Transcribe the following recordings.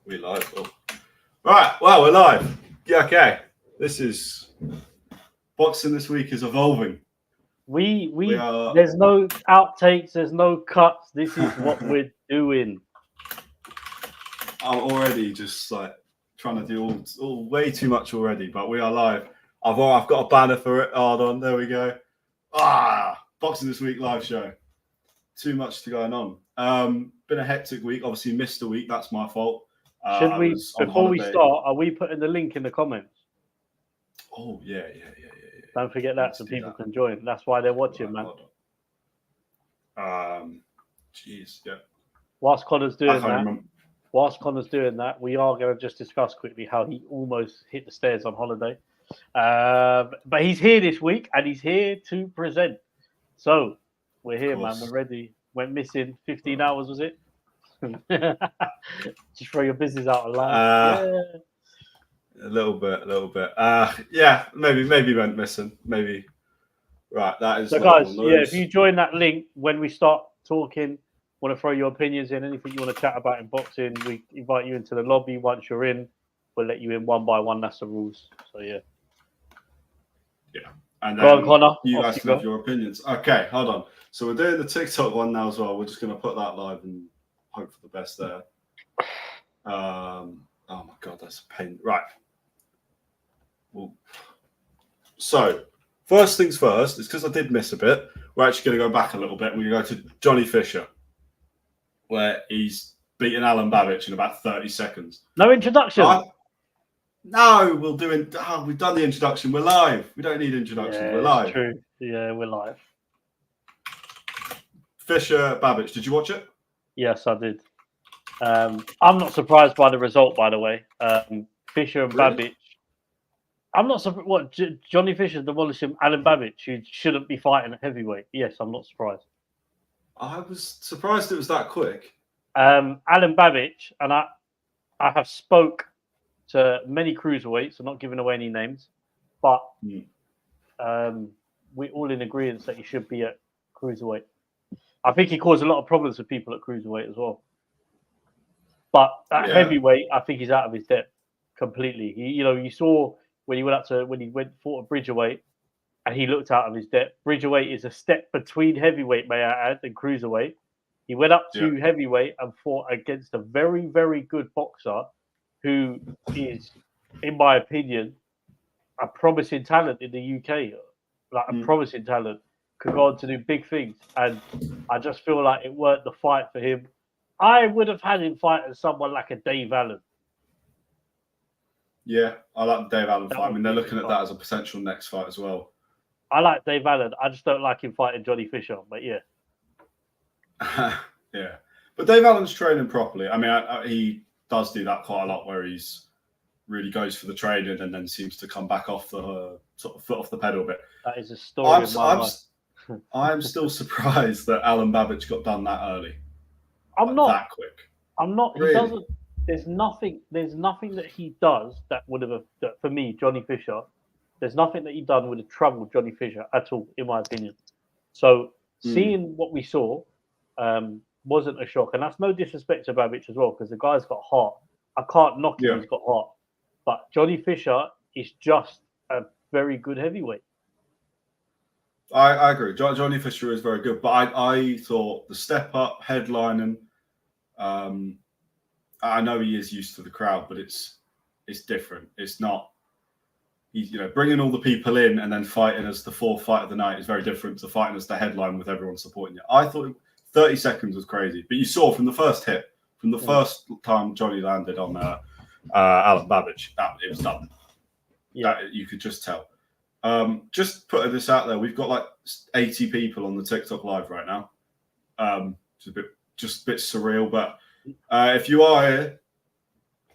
We live. Oh. Right. Well, we're live. Yeah. Okay. This is boxing. This week is evolving. We are... There's no outtakes. There's no cuts. This is what we're doing. I'm already just like trying to do all way too much already, but we are live. I've got a banner for it. Hold on. There we go. Boxing This Week live show. Too much to going on. Been a hectic week. Obviously missed a week. That's my fault. Should we, before we start, are we putting the link in the comments? Oh, yeah. Don't forget that so people can join. That's why they're watching, man. Jeez, yeah. Whilst Connor's doing that, we are going to just discuss quickly how he almost hit the stairs on holiday. But he's here this week, and he's here to present. So, we're here, man. We're ready. Went missing 15 hours, was it? Just throw your business out of line. A little bit. Yeah, maybe went missing. Maybe. Right, that is. So, guys, if you join that link when we start talking, want to throw your opinions in, anything you want to chat about in boxing, we invite you into the lobby. Once you're in, we'll let you in one by one. That's the rules. So, yeah. Yeah. And then Connor, you guys can have your opinions. Okay, hold on. So we're doing the TikTok one now as well. We're just going to put that live and hope for the best there. Oh my God, that's a pain. Right. Well, so first things first, it's because I did miss a bit. We're actually going to go back a little bit. We're going to go to Johnny Fisher, where he's beaten Alan Babbage in about 30 seconds. No introduction. No, we've done the introduction. We're live. We don't need introductions. Yeah, we're live. True. Yeah, we're live. Fisher, Babbage. Did you watch it? Yes, I did. I'm not surprised by the result, by the way. Fisher and Babbage. I'm not surprised. What, Johnny Fisher demolishing Alan Babbage, who shouldn't be fighting at heavyweight? Yes, I'm not surprised. I was surprised it was that quick. Alan Babbage, and I have spoke to many cruiserweights. I'm not giving away any names, but we're all in agreement that he should be at cruiserweight. I think he caused a lot of problems for people at cruiserweight as well. But at heavyweight, I think he's out of his depth completely. You saw when he fought at Bridgerweight, and he looked out of his depth. Bridgerweight is a step between heavyweight, may I add, and cruiserweight. He went up to heavyweight and fought against a very, very good boxer who is, in my opinion, a promising talent in the UK. Like a promising talent. Could go on to do big things. And I just feel like it weren't the fight for him. I would have had him fighting someone like a Dave Allen. Yeah, I like the Dave Allen fight. I mean, they're looking at that as a potential next fight as well. I like Dave Allen. I just don't like him fighting Johnny Fisher. But yeah. Yeah. But Dave Allen's training properly. I mean, he does do that quite a lot where he's really goes for the training and then seems to come back off the sort of foot off the pedal a bit. That is a story of my life. I'm still surprised that Alan Babbage got done that early. I'm not that quick. I'm not. Really? He doesn't. There's nothing that he does that would have. That for me, Johnny Fisher. There's nothing that he done would have troubled Johnny Fisher at all, in my opinion. So seeing what we saw wasn't a shock, and that's no disrespect to Babbage as well, because the guy's got heart. I can't knock him; he's got heart. But Johnny Fisher is just a very good heavyweight. I agree. Johnny Fisher is very good, but I thought the step up, headlining. I know he is used to the crowd, but it's different. It's not. He's bringing all the people in and then fighting as the fourth fight of the night is very different to fighting as the headline with everyone supporting you. I thought 30 seconds was crazy, but you saw from the first hit, from the first time Johnny landed on Alan Babbage, it was done. Yeah, you could just tell. Just putting this out there, we've got like 80 people on the TikTok live right now. Just a bit surreal, but if you are here,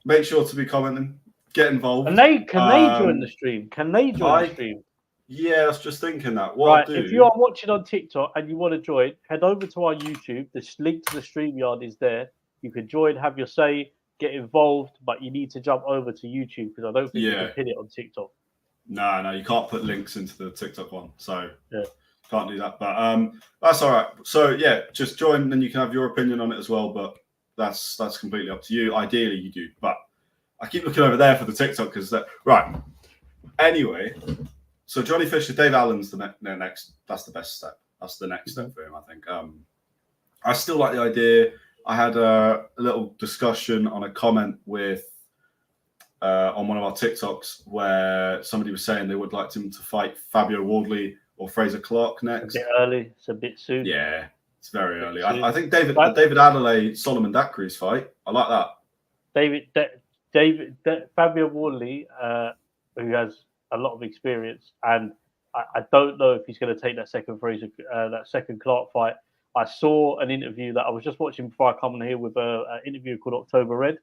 make sure to be commenting, get involved. Can they join the stream? Can they join the stream? Yeah, I was just thinking that. If you are watching on TikTok and you want to join, head over to our YouTube. The link to the StreamYard is there. You can join, have your say, get involved, but you need to jump over to YouTube because I don't think you can pin it on TikTok. No, you can't put links into the TikTok one, so can't do that. But that's all right. So just join, and you can have your opinion on it as well. But that's completely up to you. Ideally, you do, but I keep looking over there for the TikTok because right. Anyway, so Johnny Fisher, Dave Allen's the next. That's the best step. That's the next step for him, I think. I still like the idea. I had a little discussion on a comment with on one of our TikToks where somebody was saying they would like him to fight Fabio Wardley or Fraser Clark next. A bit early. It's a bit soon. Yeah, it's very early. I think David Adelaide, Solomon Dacry's fight. I like that. Fabio Wardley, who has a lot of experience, and I don't know if he's going to take that second Clark fight. I saw an interview that I was just watching before I come on here with an interview called October Red,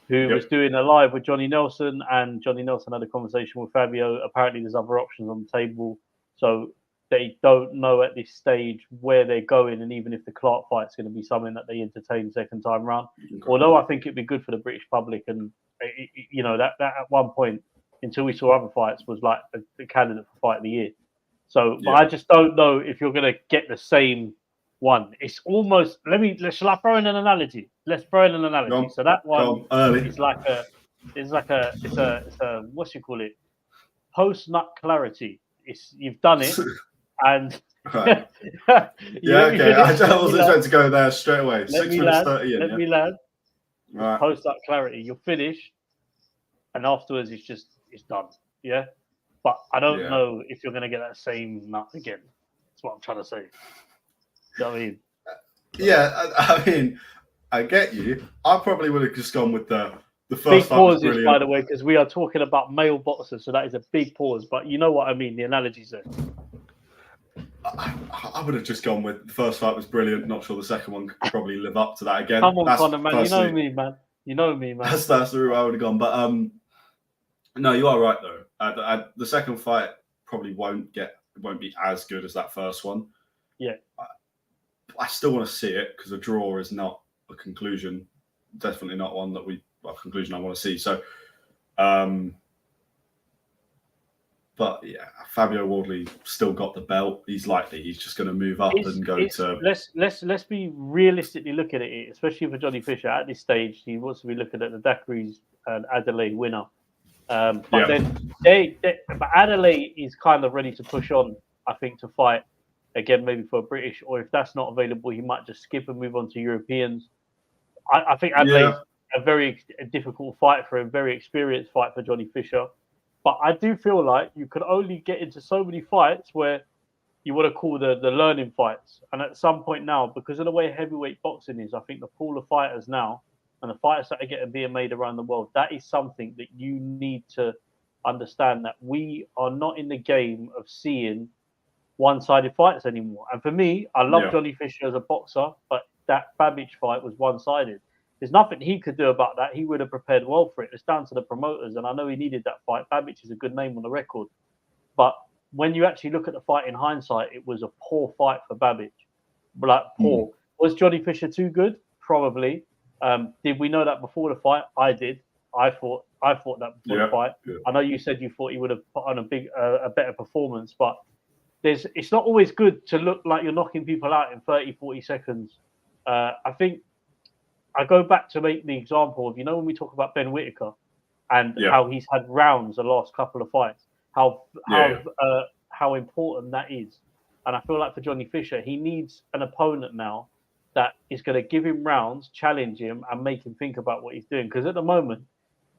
who was doing a live with Johnny Nelson, and Johnny Nelson had a conversation with Fabio. Apparently, there's other options on the table, so they don't know at this stage where they're going, and even if the Clark fight's going to be something that they entertain second time round. Although I think it'd be good for the British public, and that at one point, until we saw other fights, was like a candidate for fight of the year. So, but I just don't know if you're going to get the same one. It's almost. Shall I throw in an analogy? Let's throw in an analogy. So that one is it's a what's you call it? Post nut clarity. You've done it, and right. Okay. I wasn't trying to go there straight away. 6 minutes 30 in. Let me land. Right. Post nut clarity. You're finished, and afterwards it's done. Yeah, but I don't know if you're going to get that same nut again. That's what I'm trying to say. You know what I mean? Yeah, I mean, I get you. I probably would have just gone with the first big fight. Pauses, by the way, because we are talking about male boxers, so that is a big pause. But you know what I mean? The analogy's there. I would have just gone with the first fight was brilliant. Not sure the second one could probably live up to that again. Come on, Conor, man. You know me, man. You know me, man. That's the route I would have gone. But no, you are right though. The second fight probably won't be as good as that first one. Yeah. I still want to see it because a draw is not a conclusion. Definitely not one that a conclusion I want to see. So, but yeah, Fabio Wardley still got the belt. He's just going to move up and go to. Let's be realistically looking at it, especially for Johnny Fisher at this stage. He wants to be looking at the Dacry's and Adelaide winner. But Adelaide is kind of ready to push on. I think to fight again, maybe for a British, or if that's not available, he might just skip and move on to Europeans. I think Adelaide's a very difficult fight for him, very experienced fight for Johnny Fisher. But I do feel like you could only get into so many fights where you want to call the learning fights. And at some point now, because of the way heavyweight boxing is, I think the pool of fighters now and the fights that are being made around the world, that is something that you need to understand, that we are not in the game of seeing one-sided fights anymore. And for me, I love Johnny Fisher as a boxer, but that Babic fight was one-sided. There's nothing he could do about that. He would have prepared well for it. It's down to the promoters, and I know he needed that fight. Babic is a good name on the record. But when you actually look at the fight in hindsight, it was a poor fight for Babic. Poor. Was Johnny Fisher too good? Probably. Did we know that before the fight? I did. I thought that before the fight. Yeah. I know you said you thought he would have put on a better performance, but it's not always good to look like you're knocking people out in 30, 40 seconds. I think I go back to make the example of, when we talk about Ben Whittaker and how he's had rounds the last couple of fights, how important that is. And I feel like for Johnny Fisher, he needs an opponent now that is going to give him rounds, challenge him, and make him think about what he's doing. Because at the moment,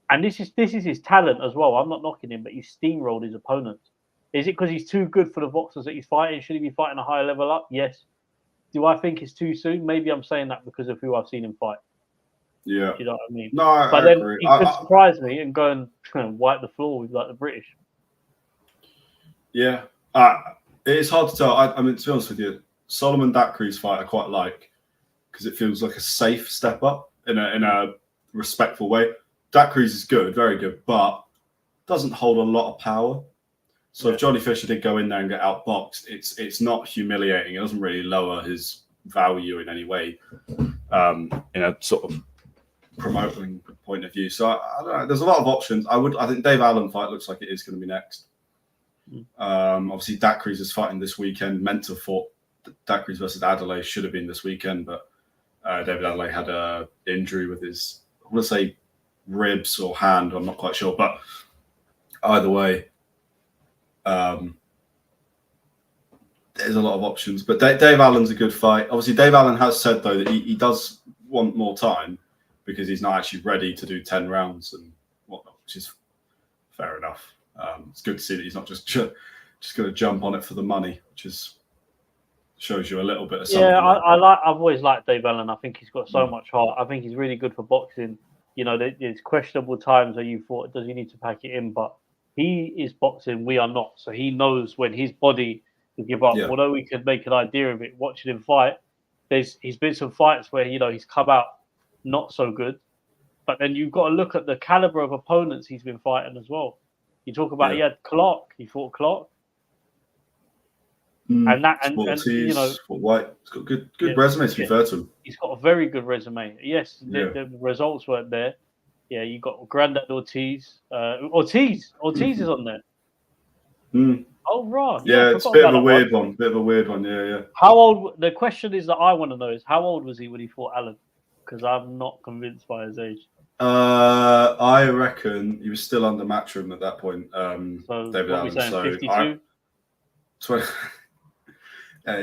and this is his talent as well, I'm not knocking him, but he's steamrolled his opponents. Is it because he's too good for the boxers that he's fighting? Should he be fighting a higher level up? Yes. Do I think it's too soon? Maybe I'm saying that because of who I've seen him fight. Yeah. You know what I mean? No, I then agree. He could surprise me and go and wipe the floor with the British. Yeah. It's hard to tell. I mean, to be honest with you, Solomon Dacry's fight I quite like because it feels like a safe step up in a respectful way. Dacry's is good, very good, but doesn't hold a lot of power. So if Johnny Fisher did go in there and get outboxed, it's not humiliating. It doesn't really lower his value in any way, in a sort of promoting point of view. So I don't know. There's a lot of options. I think Dave Allen fight looks like it is going to be next. Obviously, Dacry's is fighting this weekend. Meant to have fought Dacry's versus Adelaide should have been this weekend, but David Adelaide had a injury with his, I want to say ribs or hand. I'm not quite sure, but either way, there's a lot of options. But Dave Allen's a good fight. Obviously, Dave Allen has said though that he does want more time because he's not actually ready to do 10 rounds and whatnot, which is fair enough. It's good to see that he's not just going to jump on it for the money, which shows you a little bit of something. Yeah, I've always liked Dave Allen. I think he's got so much heart. I think he's really good for boxing. You know, there's questionable times where you thought, does he need to pack it in? But he is boxing. We are not. So he knows when his body will give up. Yeah. Although we could make an idea of it watching him fight, he's been some fights where, you know, he's come out not so good. But then you've got to look at the caliber of opponents he's been fighting as well. You talk about he had Clark. He fought Clark. And you know, White. He's got good resume to be fair to him. He's got a very good resume. Yes, the results weren't there. Yeah, you got Grandad Ortiz. Ortiz is on there. Oh right. Yeah, it's a bit of a weird one. Yeah. How old? The question is that I want to know is how old was he when he fought Allen? Because I'm not convinced by his age. I reckon he was still under Matchroom at that point. So David Allen. 52? 20.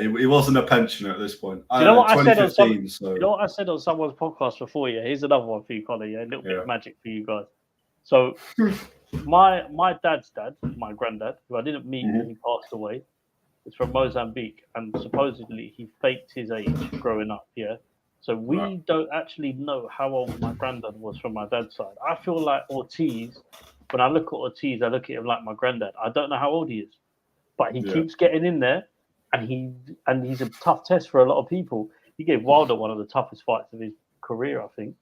He wasn't a pensioner at this point. You know what I said on you know what I said on someone's podcast before? Yeah, here's another one for you, Connor. Yeah, a little bit of magic for you guys. So, my dad's dad, my granddad, who I didn't meet when he passed away, is from Mozambique, and supposedly he faked his age growing up. Yeah, so we don't actually know how old my granddad was from my dad's side. I feel like Ortiz. When I look at Ortiz, I look at him like my granddad. I don't know how old he is, but he keeps getting in there. And he's a tough test for a lot of people. He gave Wilder one of the toughest fights of his career, I think.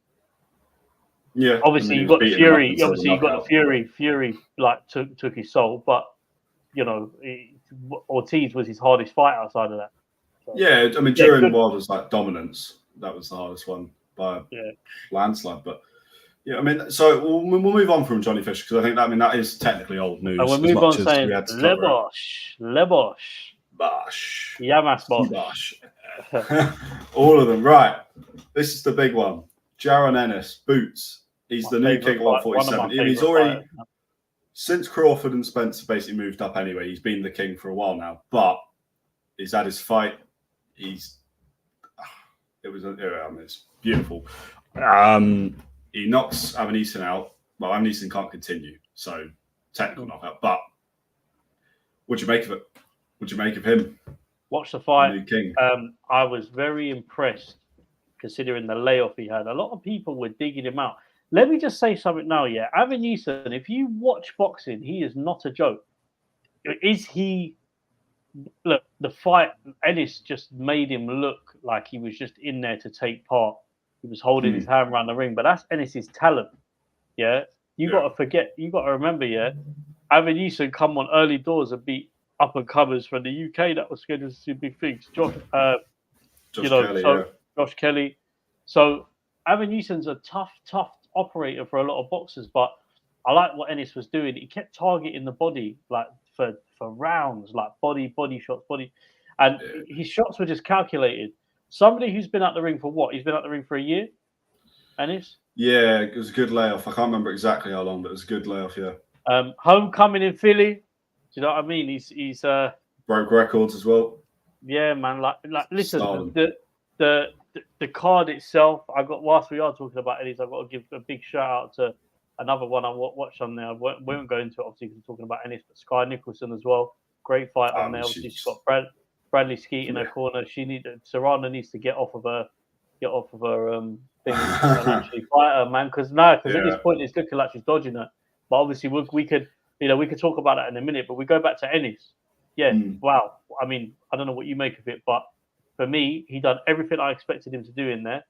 Yeah. Obviously, you got the Fury. Obviously, you got the Fury. Fury like took his soul, but you know, Ortiz was his hardest fight outside of that. So, yeah, I mean, during Wilder's like dominance, that was the hardest one by a landslide. But yeah, I mean, so we'll move on from Johnny Fisher because I think that is technically old news. And we'll move on saying Lebosh. Bosh. Yamas Bosh. Bosh. All of them. Right. This is the big one. Jaron Ennis, Boots. He's the new king at 147. He's already, since Crawford and Spencer basically moved up anyway, he's been the king for a while now. But he's had his fight. It's beautiful. He knocks Avanesan out. Well, Avanesan can't continue. So technical knockout. But what do you make of it? What do you make of him? Watch the fight. New king. I was very impressed considering the layoff he had. A lot of people were digging him out. Let me just say something now, yeah. Avanesan, if you watch boxing, he is not a joke. Is he... Look, the fight, Ennis just made him look like he was just in there to take part. He was holding his hand around the ring, but that's Ennis's talent, yeah? You got to remember, yeah, Avanesan come on early doors and beat up-and-comers from the UK that was scheduled to do big things. Josh Kelly. So Avanesan's a tough operator for a lot of boxers, but I like what Ennis was doing. He kept targeting the body like for rounds, like body shots, and his shots were just calculated. Somebody who's been out the ring for what? He's been out the ring for a year, Ennis? Yeah, it was a good layoff. I can't remember exactly how long, but it was a good layoff, yeah. Homecoming in Philly. Do you know what I mean? He's broke records as well. Yeah, man. Like listen, the card itself. Whilst we are talking about Ennis, I've got to give a big shout out to another one I watched on there. We won't go into it obviously because we're talking about Ennis, but Sky Nicholson as well. Great fight on there. Obviously, she's got Bradley Skeet in her corner. Serrano needs to get off of her thing and actually fight her, man. Because at this point it's looking like she's dodging her. But obviously we could talk about that in a minute. But we go back to Ennis. Yeah, wow. I mean, I don't know what you make of it, but for me, he done everything I expected him to do in there,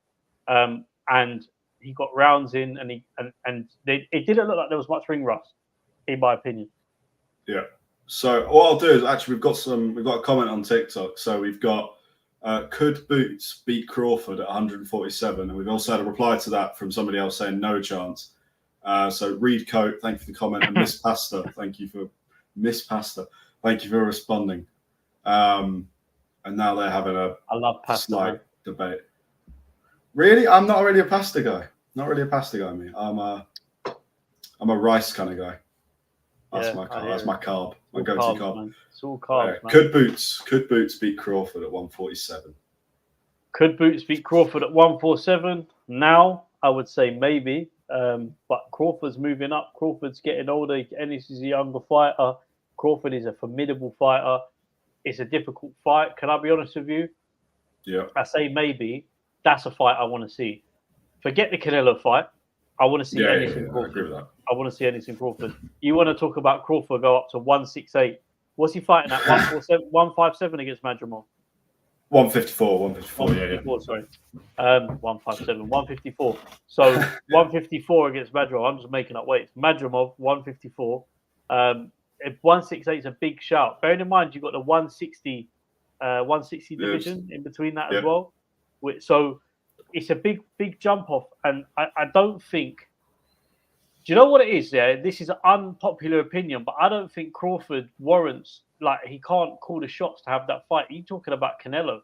and he got rounds in, and it didn't look like there was much ring rust, in my opinion. Yeah. So what I'll do is actually we've got a comment on TikTok. So we've got could Boots beat Crawford at 147, and we've also had a reply to that from somebody else saying no chance. So Reed Coat, thank you for the comment, and Miss Pasta, thank you for responding. And now they're having a I love Pasta, slight debate. Really, I'm not really a pasta guy. Not really a pasta guy. Me, I'm a rice kind of guy. That's my carb. My go-to carb. Man. It's all carbs, man. Could Boots beat Crawford at 147? Could Boots beat Crawford at 147? Now, I would say maybe. But Crawford's moving up. Crawford's getting older. Ennis is a younger fighter. Crawford is a formidable fighter. It's a difficult fight. Can I be honest with you? Yeah. I say maybe. That's a fight I want to see. Forget the Canelo fight. I want to see Ennis and Crawford. I agree with that. I want to see Ennis and Crawford. You want to talk about Crawford go up to 168? What's he fighting at? 157 against Madrimov? 154, yeah. Sorry. 157, 154. So 154 against Madrimov. I'm just making up weights. Madrimov, 154. If 168 is a big shout. Bearing in mind, you've got the 160 division in between that as well. So it's a big jump off. And I don't think... Do you know what it is? Yeah, this is an unpopular opinion, but I don't think Crawford warrants, like, he can't call the shots to have that fight. You're talking about Canelo. Do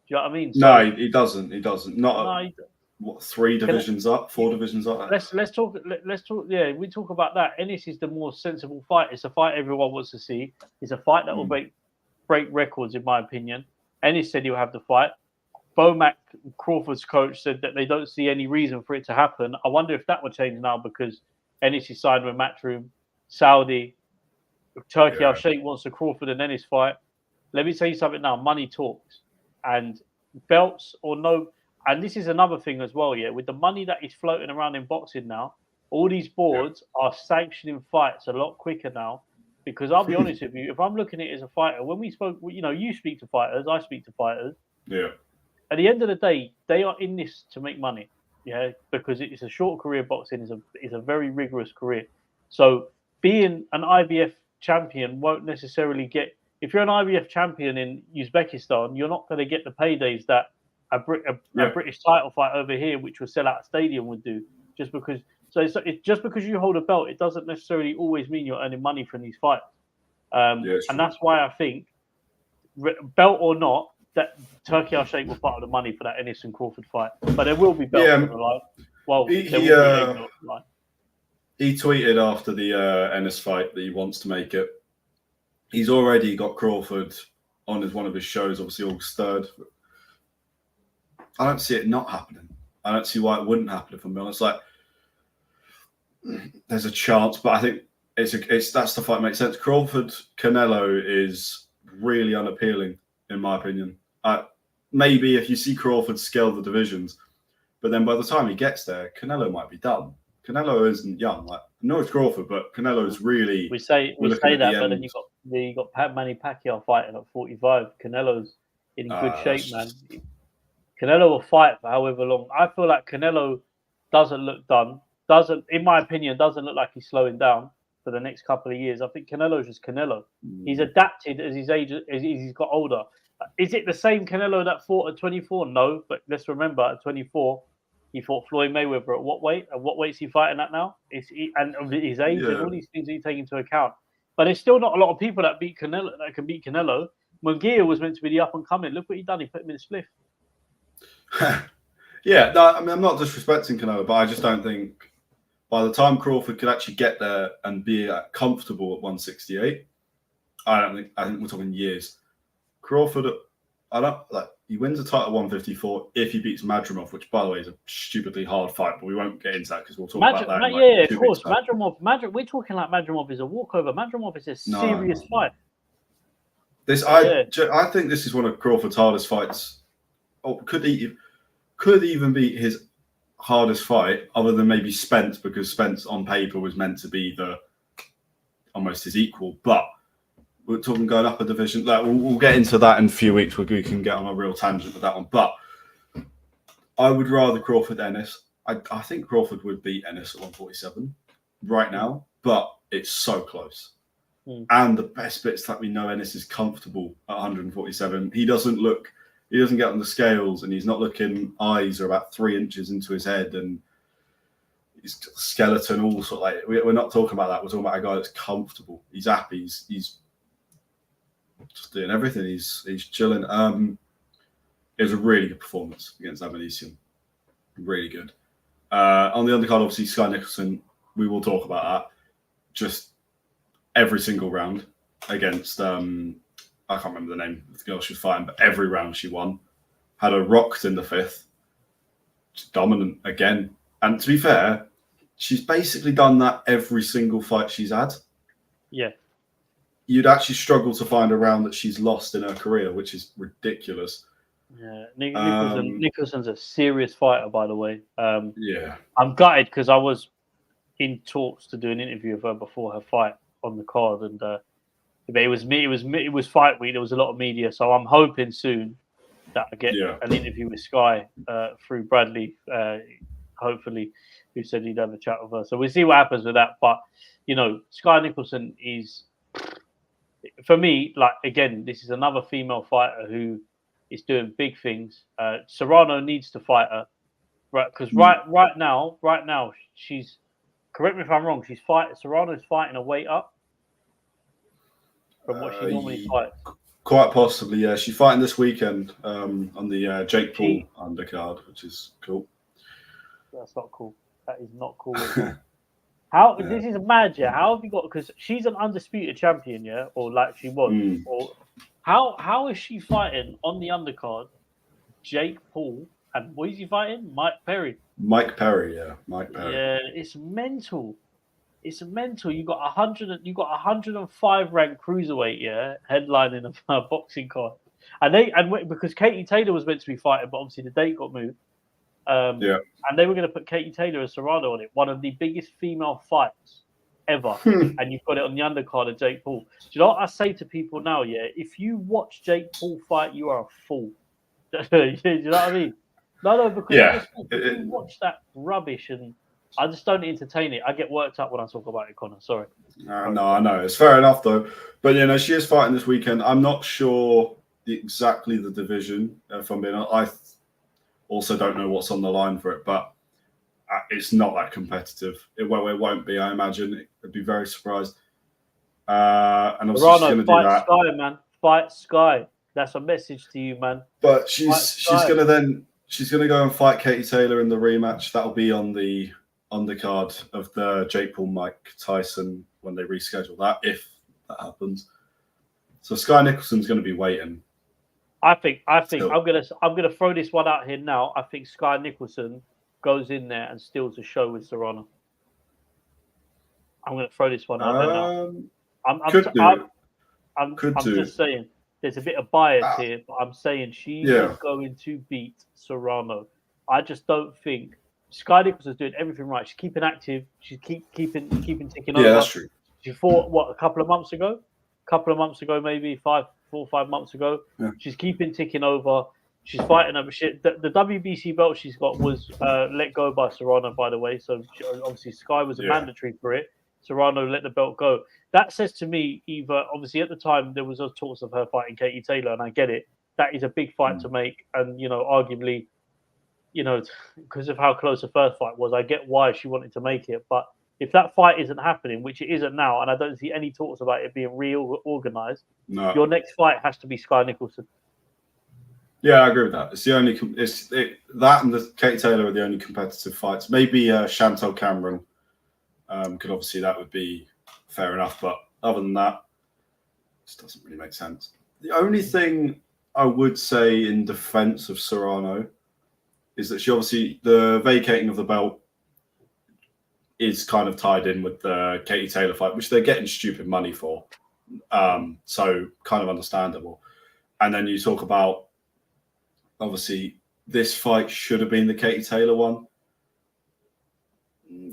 you know what I mean? So, no, he doesn't. He doesn't. What, 3 divisions up, 4 divisions up? Let's talk. Yeah, we talk about that. Ennis is the more sensible fight. It's a fight everyone wants to see. It's a fight that will break records, in my opinion. Ennis said he'll have the fight. Bomac, Crawford's coach, said that they don't see any reason for it to happen. I wonder if that will change now because Ennis is signed with Matchroom, Saudi, Turkey Al Sheikh wants the Crawford and Ennis fight. Let me tell you something now. Money talks, and belts or no. And this is another thing as well. Yeah, with the money that is floating around in boxing now, all these boards are sanctioning fights a lot quicker now. Because I'll be honest with you, if I'm looking at it as a fighter, when we spoke, you speak to fighters, I speak to fighters. Yeah. At the end of the day, they are in this to make money. Yeah, because it's a short career. Boxing is a very rigorous career. So being an IBF champion won't necessarily get. If you're an IBF champion in Uzbekistan, you're not going to get the paydays that a British title fight over here, which will sell out a stadium, would do. Just because. So it's just because you hold a belt, it doesn't necessarily always mean you're earning money from these fights. And that's why I think, belt or not, that Turkey Al Sheikh will part of the money for that Ennis and Crawford fight. But there will be belts on the line. Well, he tweeted after the Ennis fight that he wants to make it. He's already got Crawford on as one of his shows, obviously August 3rd. I don't see it not happening. I don't see why it wouldn't happen, if I'm honest. Like, there's a chance, but I think that's the fight that makes sense. Crawford Canelo is really unappealing, in my opinion. Maybe if you see Crawford scale the divisions, but then by the time he gets there, Canelo might be done. Canelo isn't young. Like, no, it's Crawford, but Canelo is really. We say that, but then you got Manny Pacquiao fighting at 45. Canelo's in good shape, man. Canelo will fight for however long. I feel like Canelo doesn't look done. In my opinion, doesn't look like he's slowing down for the next couple of years. I think Canelo's just Canelo. He's adapted as his age, as he's got older. Is it the same Canelo that fought at 24? No, but let's remember at 24, he fought Floyd Mayweather at what weight? And what weight's he fighting at now? And his age and all these things that you take into account. But there's still not a lot of people that can beat Canelo. Munguia was meant to be the up and coming. Look what he done. He put him in a spliff. I mean, I'm not disrespecting Canelo, but I just don't think by the time Crawford could actually get there and be comfortable at 168, I think we're talking years. Crawford, he wins the title at 154 if he beats Madrimov, which, by the way, is a stupidly hard fight, but we won't get into that because we'll talk about that. Of course. Madrimov, we're talking like Madrimov is a walkover. Madrimov is a serious fight. I think this is one of Crawford's hardest fights. Could even be his hardest fight, other than maybe Spence, because Spence on paper was meant to be almost his equal. But we're talking going up a division. Like, we'll get into that in a few weeks. We can get on a real tangent with that one. But I would rather Crawford Ennis. I think Crawford would beat Ennis at 147 right now, but it's so close. And the best bit's that we know Ennis is comfortable at 147. He doesn't get on the scales, and he's not looking. Eyes are about 3 inches into his head, and his skeleton all sort of like. We're not talking about that. We're talking about a guy that's comfortable. He's happy. He's just doing everything. He's chilling. It was a really good performance against Amanisian. Really good. On the undercard, obviously, Sky Nicholson, we will talk about that. Just every single round against, I can't remember the name of the girl she was fighting, but every round she won. Had her rocked in the 5th. She's dominant again. And to be fair, she's basically done that every single fight she's had. Yeah. You'd actually struggle to find a round that she's lost in her career, which is ridiculous. Yeah, Nicholson's a serious fighter, by the way. Yeah. I'm gutted because I was in talks to do an interview of her before her fight on the card, and it was fight week. There was a lot of media, so I'm hoping soon that I get an interview with Sky through Bradley, hopefully, who said he'd have a chat with her. So we'll see what happens with that. But Sky Nicholson is, for me, like, again, this is another female fighter who is doing big things. Serrano needs to fight her, right? Because right now, she's, correct me if I'm wrong, Serrano's fighting a weight up from what she normally fights. Quite possibly, yeah. She's fighting this weekend on the Jake Paul undercard, which is cool. That's not cool. That is not cool at all. How this is mad, yeah. How have you got? Because she's an undisputed champion, yeah, or like she was. Or how is she fighting on the undercard? Jake Paul and what is he fighting? Mike Perry. Mike Perry, yeah, Mike Perry. Yeah, it's mental. It's mental. You got 105 ranked cruiserweight, yeah, headlining a boxing card, and because Katie Taylor was meant to be fighting, but obviously the date got moved. And they were going to put Katie Taylor and Serrano on it, one of the biggest female fights ever. And you've got it on the undercard of Jake Paul. Do you know what I say to people now? Yeah, if you watch Jake Paul fight, you are a fool. Do you know what I mean? No, because if you watch that rubbish, and I just don't entertain it. I get worked up when I talk about it, Connor. Sorry. No, I know. It's fair enough, though. But, she is fighting this weekend. I'm not sure exactly the division, if I'm being honest. I also don't know what's on the line for it, but it's not that competitive. It won't be, I imagine. I'd be very surprised. And obviously she's going to do that. Sky, man. Fight Sky. That's a message to you, man. But she's going to go and fight Katie Taylor in the rematch. That'll be on the undercard of the Jake Paul Mike Tyson when they reschedule that, if that happens. So Sky Nicholson's going to be waiting. I think I'm gonna throw this one out here now. I think Sky Nicholson goes in there and steals the show with Serrano. I'm gonna throw this one out there now. I'm just saying there's a bit of bias here, but I'm saying she is going to beat Serrano. I just don't think Sky Nicholson's doing everything right. She's keeping active. She's keeping ticking over. Yeah, that's true. She fought a couple of months ago, maybe 4 or 5 months ago. Yeah. She's keeping ticking over. She's fighting over shit. The WBC belt she's got was let go by Serrano, by the way. So obviously Sky was a mandatory for it. Serrano let the belt go. That says to me, Eva, obviously at the time there was talks of her fighting Katie Taylor, and I get it. That is a big fight to make, and arguably, because of how close the first fight was, I get why she wanted to make it. But if that fight isn't happening, which it isn't now, and I don't see any talks about it being reorganized, your next fight has to be Sky Nicholson. Yeah, I agree with that. That and the Katie Taylor are the only competitive fights. Maybe Chantal Cameron, because obviously that would be fair enough. But other than that, it just doesn't really make sense. The only thing I would say in defense of Serrano is that the vacating of the belt is kind of tied in with the Katie Taylor fight, which they're getting stupid money for. So kind of understandable. And then you talk about, obviously, this fight should have been the Katie Taylor one.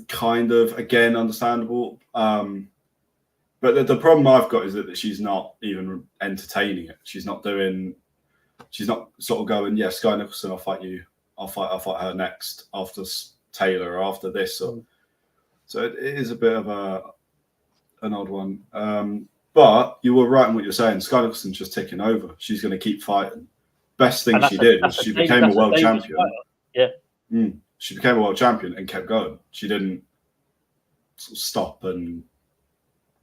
Kind of, again, understandable. But the problem I've got is that she's not even entertaining it. She's not sort of going, yeah, Sky Nicholson, I'll fight you. I'll fight her next after Taylor or after this. So it is a bit of an odd one. But you were right in what you're saying. Sky Nicholson's just taking over. She's going to keep fighting. Best thing she did was she became a world champion. Yeah. She became a world champion and kept going. She didn't sort of stop and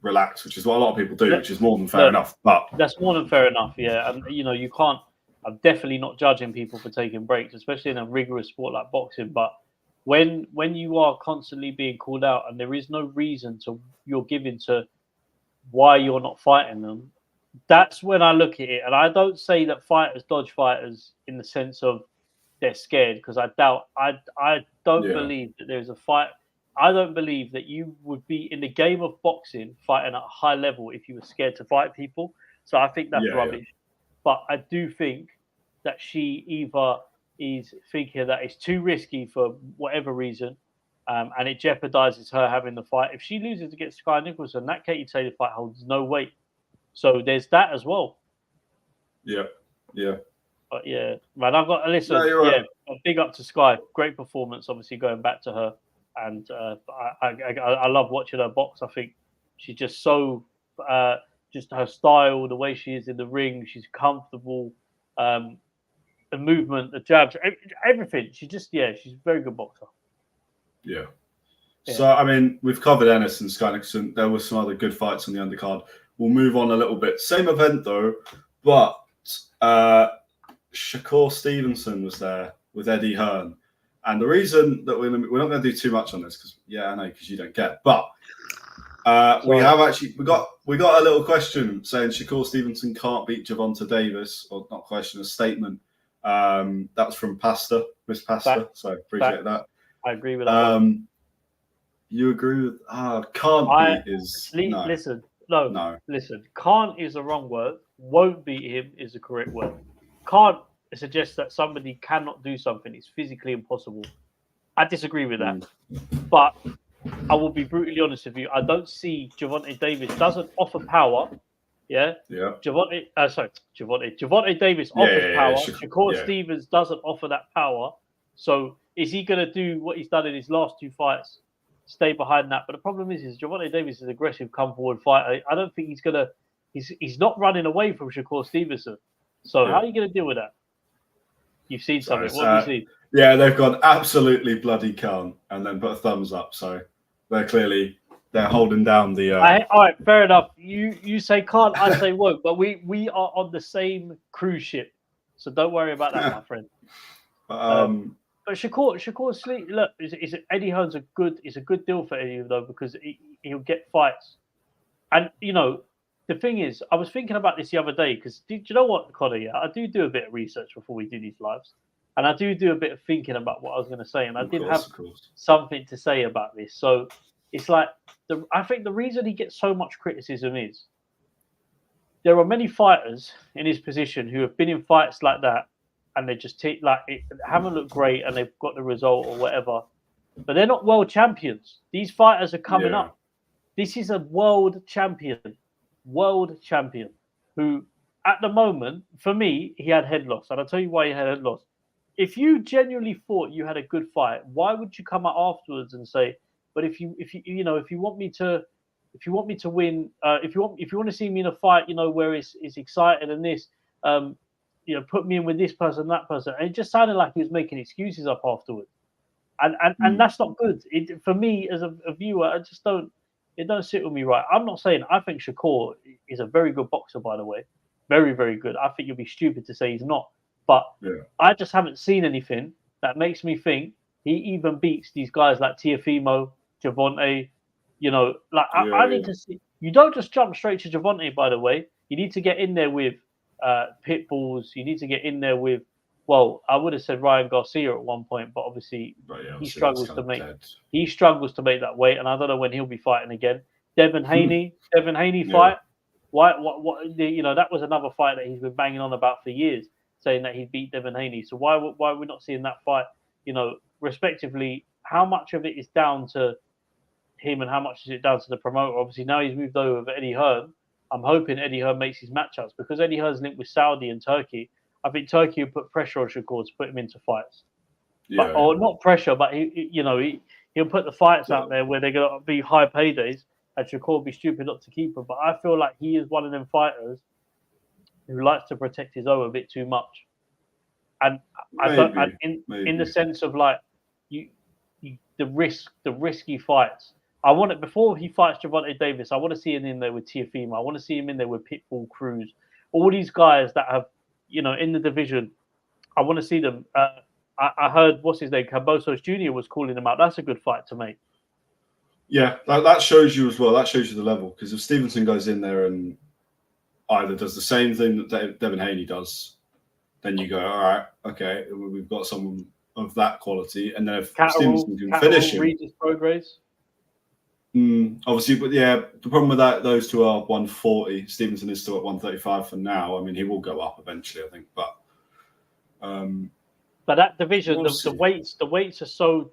relax, which is what a lot of people do, which is more than fair enough. But that's more than fair enough, yeah. And you can't. I'm definitely not judging people for taking breaks, especially in a rigorous sport like boxing. But when you are constantly being called out and there is no reason you're giving to why you're not fighting them, that's when I look at it. And I don't say that fighters dodge fighters in the sense of they're scared, because I don't believe that there's a fight. I don't believe that you would be in the game of boxing fighting at a high level if you were scared to fight people. So I think that's rubbish. But I do think that she either is thinking that it's too risky for whatever reason, and it jeopardizes her having the fight. If she loses against Sky Nicholson, that Katie Taylor fight holds no weight. So there's that as well. Yeah. But yeah, man, I've got to listen. Right. Big up to Sky. Great performance, obviously, going back to her. And I love watching her box. I think she's just so, just her style, the way she is in the ring, she's comfortable. The movement, the jabs, everything. She's a very good boxer. Yeah. So, I mean, we've covered Ennis and Sky Nicholson. There were some other good fights on the undercard. We'll move on a little bit. Same event, though, but Shakur Stevenson was there with Eddie Hearn. And the reason that we're not going to do too much on this, because you don't get. But we got a little question saying Shakur Stevenson can't beat Gervonta Davis, or not question, a statement. That was from Miss Pastor. So appreciate that. I agree with that. You agree with can't beat is no. Listen, can't is the wrong word. Won't beat him is the correct word. Can't suggest that somebody cannot do something. It's physically impossible. I disagree with that. But I will be brutally honest with you. I don't see Gervonta Davis doesn't offer power. Yeah. Gervonta Davis offers power. Shakur Stevens doesn't offer that power. So is he going to do what he's done in his last two fights? Stay behind that. But the problem is Gervonta Davis is an aggressive, come forward fighter. I don't think he's gonna. He's not running away from Shakur Stevenson. So how are you going to deal with that? You've seen something. What have you seen? Yeah, they've gone absolutely bloody can't, and then put a thumbs up. So they're holding down the. All right, fair enough. You say can't, I say won't. But we are on the same cruise ship, so don't worry about that, my friend. But Shakur Sleep, look, is Eddie Hearn's a good deal for Eddie, though, because he'll get fights. And the thing is, I was thinking about this the other day, because do you know what, Connor? Yeah, I do a bit of research before we do these lives, and I do a bit of thinking about what I was going to say, and I did have something to say about this. So it's like I think the reason he gets so much criticism is there are many fighters in his position who have been in fights like that, and they just haven't looked great, and they've got the result or whatever, but they're not world champions. These fighters are coming up. This is a world champion who, at the moment, for me, he had head loss, and I'll tell you why he had head loss. If you genuinely thought you had a good fight, why would you come out afterwards and say, "But if you want me to win, if you want to see me in a fight, where it's exciting and this, put me in with this person, that person," and it just sounded like he was making excuses up afterwards, and that's not good. For me as a viewer, I just don't. It don't sit with me right. I'm not saying I think Shakur is a very good boxer, by the way, very very good. I think you'll be stupid to say he's not, but I just haven't seen anything that makes me think he even beats these guys like Teofimo, Gervonta. I need to see. You don't just jump straight to Gervonta, by the way. You need to get in there with Pitbulls. You need to get in there with, well, I would have said Ryan Garcia at one point, but obviously he struggles to make that weight, and I don't know when he'll be fighting again. Devin Haney fight. Why? What? That was another fight that he's been banging on about for years, saying that he beat Devin Haney. So why are we not seeing that fight? Respectively, how much of it is down to him and how much is it down to the promoter? Obviously, now he's moved over with Eddie Hearn. I'm hoping Eddie Hearn makes his matchups, because Eddie Hearn's linked with Saudi and Turkey. I think Turkey will put pressure on Shakur to put him into fights, or not pressure, but he'll put the fights out there where they're going to be high paydays, and Shakur will be stupid not to keep him. But I feel like he is one of them fighters who likes to protect his own a bit too much, and in the sense of like the risky fights. I want it before he fights Gervonta Davis. I want to see him in there with Teofimo. I want to see him in there with Pitbull, Cruz, all these guys that have, in the division. I want to see them. I heard what's his name, Cambosos Jr. was calling him out. That's a good fight to make. Yeah, that shows you as well. That shows you the level, because if Stevenson goes in there and either does the same thing that Devin Haney does, then you go, all right, okay, we've got someone of that quality. And then if Stevenson can finish him, Regis Progress. Obviously, but yeah, the problem with that, those two are 140. Stevenson is still at 135 for now. I mean, he will go up eventually, I think, but that division, the weights are so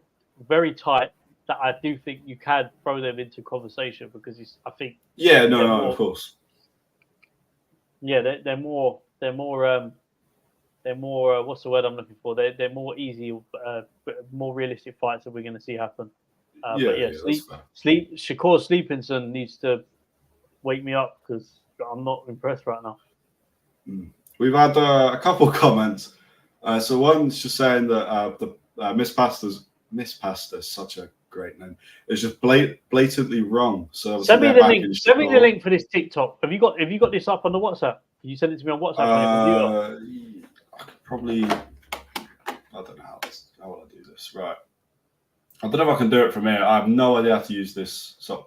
very tight that I do think you can throw them into conversation, because I think. Yeah, no, of course. Yeah, they're more. What's the word I'm looking for? They're more easy, more realistic fights that we're going to see happen. Shakur Sleepinson needs to wake me up, because I'm not impressed right now. We've had a couple of comments. So one's just saying that the Miss Pasta's such a great name. It's just blatantly wrong. So send me the link. Send me the link for this TikTok. Have you got this up on the WhatsApp? Can you send it to me on WhatsApp on your computer? I could probably. I don't know how will I do this. Right. I don't know if I can do it from here. I have no idea how to use this. So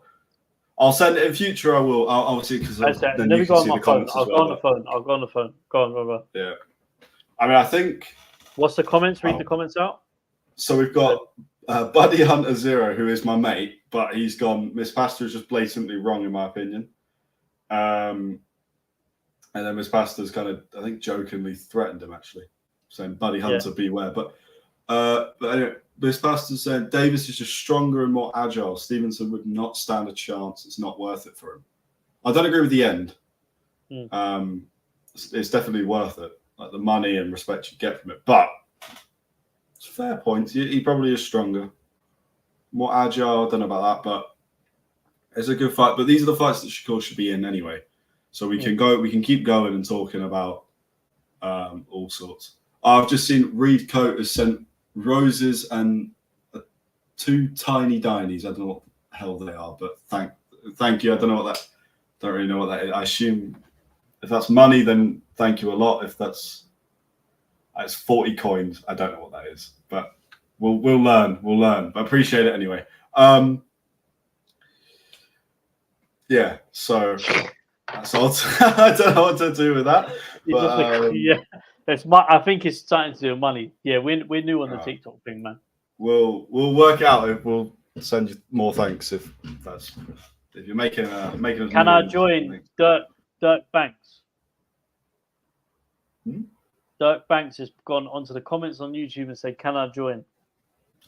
I'll send it in future. I will. I'll see, because then you can see the comments. I'll go on the phone. Go on, brother. Yeah. I mean, I think. What's the comments? Read the comments out. So we've got Buddy Hunter 0, who is my mate, but he's gone. Miss Pasta is just blatantly wrong, in my opinion. And then Miss Pasta's kind of, I think, jokingly threatened him, actually, saying, Buddy Hunter, beware. But anyway, Miss Pasta's saying Davis is just stronger and more agile. Stevenson would not stand a chance. It's not worth it for him. I don't agree with the end. It's definitely worth it, like the money and respect you get from it. But it's a fair point. He probably is stronger, more agile. I don't know about that, but it's a good fight. But these are the fights that Shakur should be in anyway. So we can go. We can keep going and talking about all sorts. I've just seen Reed Coate has sent roses and 2 tiny Dinies. I don't know what the hell they are, but thank you. I don't know what that. Don't really know what that is. I assume if that's money, then thank you a lot. If that's 40 coins, I don't know what that is, but we'll learn. We'll learn. But I appreciate it anyway. Yeah. So. I don't know what to do with that. But, I think it's starting to do with money. Yeah, we're new on the TikTok thing, man. We'll work out. If we'll send you more thanks if you're making Can I join Dirk Banks? Dirk Banks has gone onto the comments on YouTube and said, "Can I join?"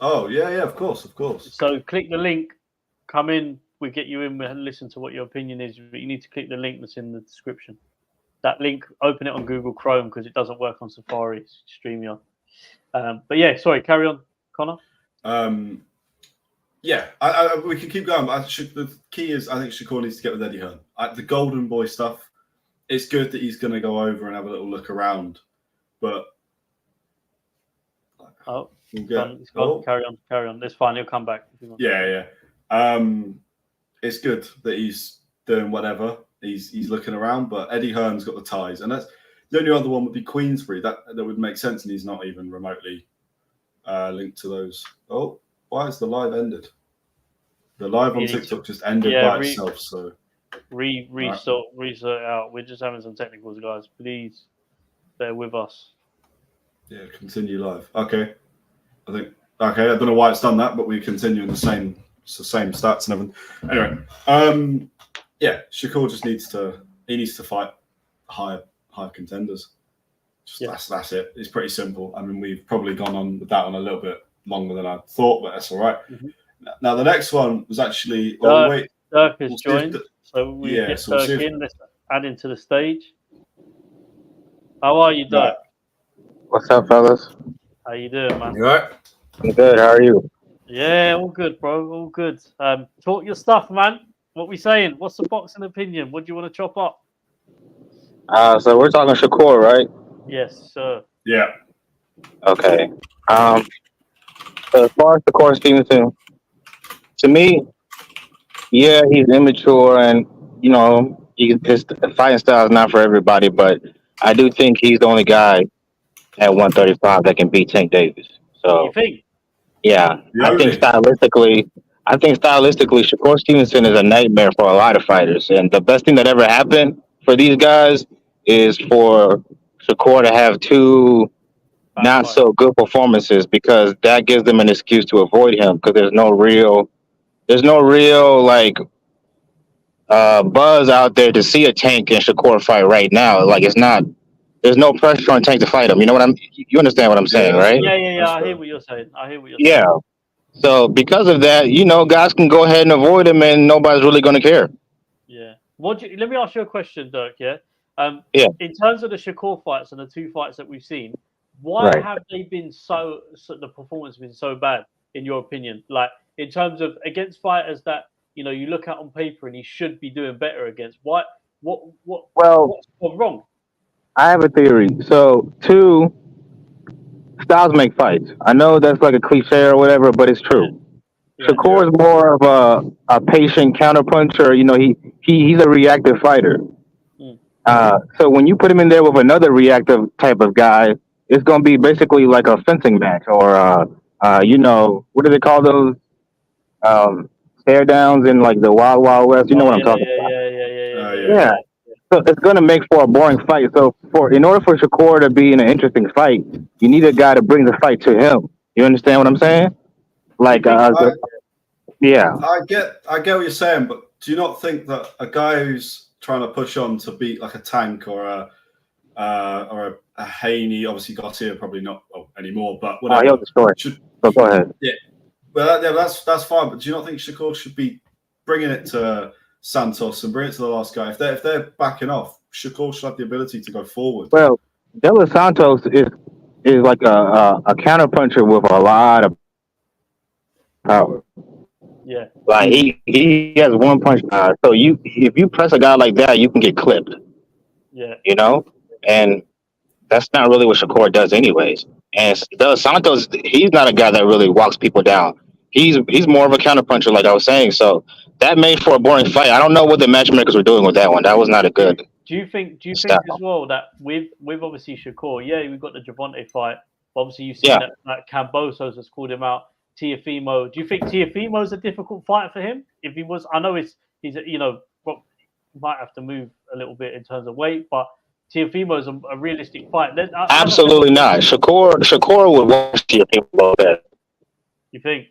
Oh yeah, of course. So click the link, come in. We get you in and listen to what your opinion is, but you need to click the link that's in the description. That link, open it on Google Chrome, because it doesn't work on Safari. It's StreamYard. But yeah, sorry, carry on, Connor. Yeah, we can keep going. But the key is, I think Shakur needs to get with Eddie Hearn. The Golden Boy stuff, it's good that he's going to go over and have a little look around. But it's gone. Carry on. It's fine. He'll come back. If you want. Yeah. It's good that he's doing whatever. He's looking around, but Eddie Hearn's got the ties, and that's the only other one would be Queensbury. That would make sense, and he's not even remotely linked to those. Oh, why has the live ended? The live on TikTok just ended by itself. So restart out. We're just having some technicals, guys. Please bear with us. Yeah, continue live. Okay, I don't know why it's done that, but we continue in the same. It's the same stats and everything. Anyway, Shakur just needs to fight higher contenders. That's it. It's pretty simple. I mean, we've probably gone on with that one a little bit longer than I thought, but that's all right. Now the next one was actually Dirk has joined, so we get Dirk in. Let's add him to the stage. How are you, Dirk? What's up, fellas? How you doing, man? You all right? I'm good. How are you? Yeah, all good, bro. All good. Talk your stuff, man. What we saying? What's the boxing opinion? What do you want to chop up? So we're talking Shakur, right? Yes, sir. Yeah. Okay. So as far as Shakur Stevenson, to me, yeah, he's immature, and his fighting style is not for everybody. But I do think he's the only guy at 135 that can beat Tank Davis. You So think? yeah, The I think only. stylistically, Shakur Stevenson is a nightmare for a lot of fighters. And the best thing that ever happened for these guys is for Shakur to have two not Backfire. so good performances because that gives them an excuse to avoid him because there's no real like buzz out there to see a Tank and Shakur fight right now. Like it's not. There's no pressure on Tank to fight him. You know what I'm? You understand what I'm Yeah, saying, that's right? fair. Yeah. That's I hear fair. what you're saying. I hear what you're Yeah. saying. So because of that, guys can go ahead and avoid him, and nobody's really going to care. Yeah. Let me ask you a question, Dirk. Yeah. Yeah. In terms of the Shakur fights and the two fights that we've seen, why Right. have they been so the performance been so bad in your opinion? Like in terms of against fighters that you look at on paper and he should be doing better against. Why? Well, What's gone wrong? I have a theory. So, two styles make fights. I know that's like a cliche or whatever, but it's Yeah. true. Yeah. Yeah. Shakur is more of a patient counterpuncher. He's a reactive fighter. Mm. So when you put him in there with another reactive type of guy, it's going to be basically like a fencing match or what do they call those stare downs in like the Wild Wild West? You know Oh what I'm yeah, talking yeah, about? yeah, yeah, yeah, yeah, Oh yeah, yeah, Yeah. yeah. yeah. So it's going to make for a boring fight. So in order for Shakur to be in an interesting fight, you need a guy to bring the fight to him. You understand what I'm saying? Do you Like, think? yeah. I get what you're saying, but do you not think that a guy who's trying to push on to beat like a Tank or a Haney, obviously Garcia probably not anymore, but Oh, he'll whatever destroy. should. So go ahead. Yeah, well, that's fine. But do you not think Shakur should be bringing it to Santos and bring it to the last guy? If they're backing off, Shakur should have the ability to go forward. Well, De Los Santos is like a counterpuncher with a lot of power. Yeah. Like he has one punch power. So if you press a guy like that, you can get clipped. Yeah. You know, and that's not really what Shakur does, anyways. And De Santos, he's not a guy that really walks people down. He's more of a counterpuncher, like I was saying. So that made for a boring fight. I don't know what the matchmakers were doing with that one. That was not a good Do you think as style. well that with obviously Shakur, yeah, we've got the Javante fight. Obviously, you've seen Yeah. that Cambosos has called him out. Tiafimo. Do you think Tiafimo is a difficult fight for him? If he was, I know might have to move a little bit in terms of weight, but Tiafimo is a realistic fight. As I said Absolutely before, not. Shakur would watch your people that. you think?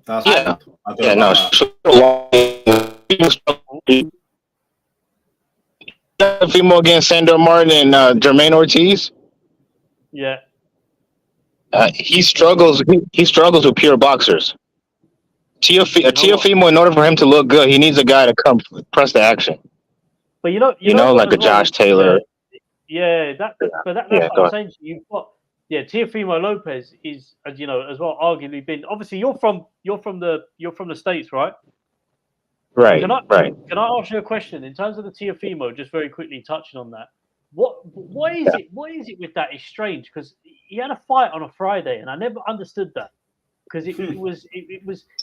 That's Yeah. weird. I don't Yeah, know no. about Fimo against Sandor Martin and Jermaine Ortiz. Yeah. He struggles. He struggles with pure boxers. You know what? Tiafimo, in order for him to look good, he needs a guy to come press the action. But you know what Like as a well. Josh Taylor. Yeah, that's Yeah, what go I'm ahead. saying to you. You've got Teofimo Lopez is, as you know, as well, arguably been. Obviously, you're from the States, right? Right, Can I right. can I ask you a question in terms of the Teofimo? Just very quickly touching on that. What is it? What is it with that? It's strange because he had a fight on a Friday, and I never understood that because it was,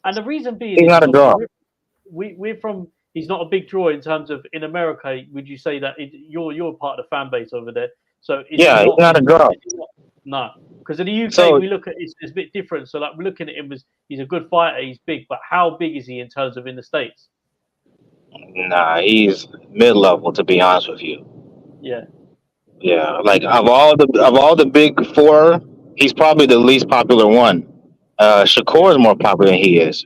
and the reason being He's is not a draw. obviously we're from. He's not a big draw in terms of in America. Would you say that you're part of the fan base over there? So is he Yeah, he's not? not a draw. Is he not no, because in the UK So we look at it's a bit different. So like we're looking at him as he's a good fighter, he's big, but how big is he in terms of in the States? nah, he's mid-level to be honest with you. Yeah, Yeah, like of all the big four, he's probably the least popular one. Shakur is more popular than he is.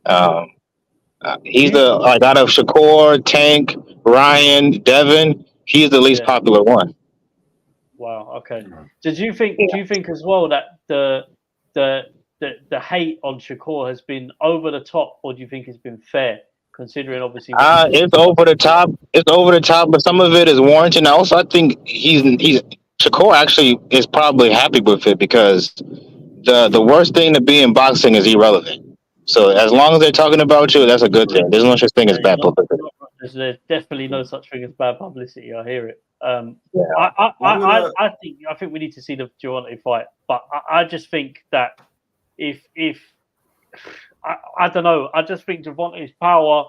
Um, do he's you? the like out of Shakur, Tank, Ryan, Devin. He's the least Yeah, popular one. wow, okay. that. So do you think as well that the hate on Shakur has been over the top, or do you think it's been fair considering obviously what he's It's over the top. It's over the top, but some of it is warranted. And also, I think he's Shakur actually is probably happy with it because the worst thing to be in boxing is irrelevant. So as long as they're talking about you, that's a good thing. There's no such thing as Yeah, bad publicity. there's definitely no such thing as bad publicity. I hear it. Yeah. I think we need to see the Jaron fight, but I just think that if I don't know, I just think Javante's power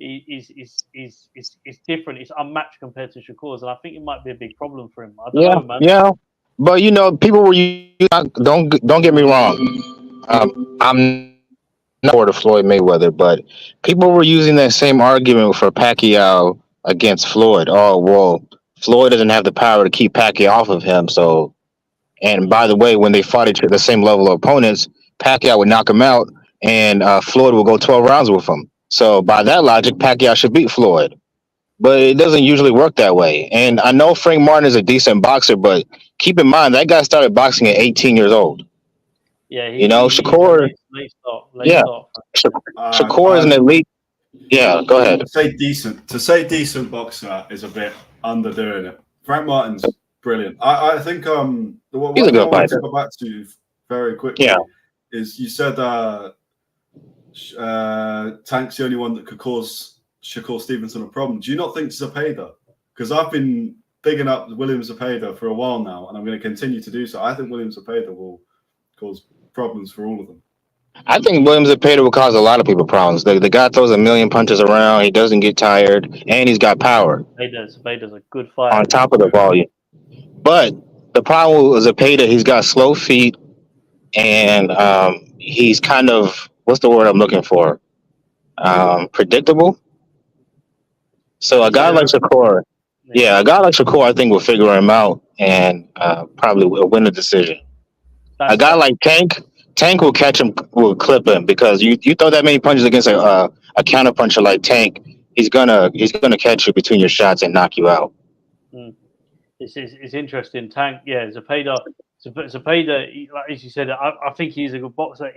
is different. It's unmatched compared to Shakur's, and I think it might be a big problem for him. I don't know, man. Yeah. But people were don't get me wrong. I'm not for the Floyd Mayweather, but people were using that same argument for Pacquiao against Floyd. Oh well, Floyd doesn't have the power to keep Pacquiao off of him. So, and by the way, when they fought each the same level of opponents, Pacquiao would knock him out, and Floyd will go 12 rounds with him. So by that logic, Pacquiao should beat Floyd. But it doesn't usually work that way. And I know Frank Martin is a decent boxer, but keep in mind that guy started boxing at 18 years old. Yeah, Shakur. Late start. Shakur is an elite. Yeah, go ahead. To say decent boxer is a bit underdoing it. Frank Martin's brilliant. I think what He's a good I want to fighter. go back to very quickly is you said Tank's the only one that could cause Shakur Stevenson a problem. Do you not think Zepeda? Because I've been bigging up William Zepeda for a while now, and I'm going to continue to do so. I think William Zepeda will cause problems for all of them. I think William Zepeda will cause a lot of people problems. The guy throws a million punches around. He doesn't get tired, and he's got power. Zepeda's a good fighter. On top of the volume. But the problem with Zepeda, he's got slow feet, and he's kind of, what's the word I'm looking for? Predictable. So a guy like Shakur, I think will figure him out and probably will win the decision. A guy like Tank will catch him, will clip him, because you throw that many punches against a counter puncher like Tank, he's gonna catch you between your shots and knock you out. It's interesting. Tank, Zepeda, like as you said, I think he's a good boxer.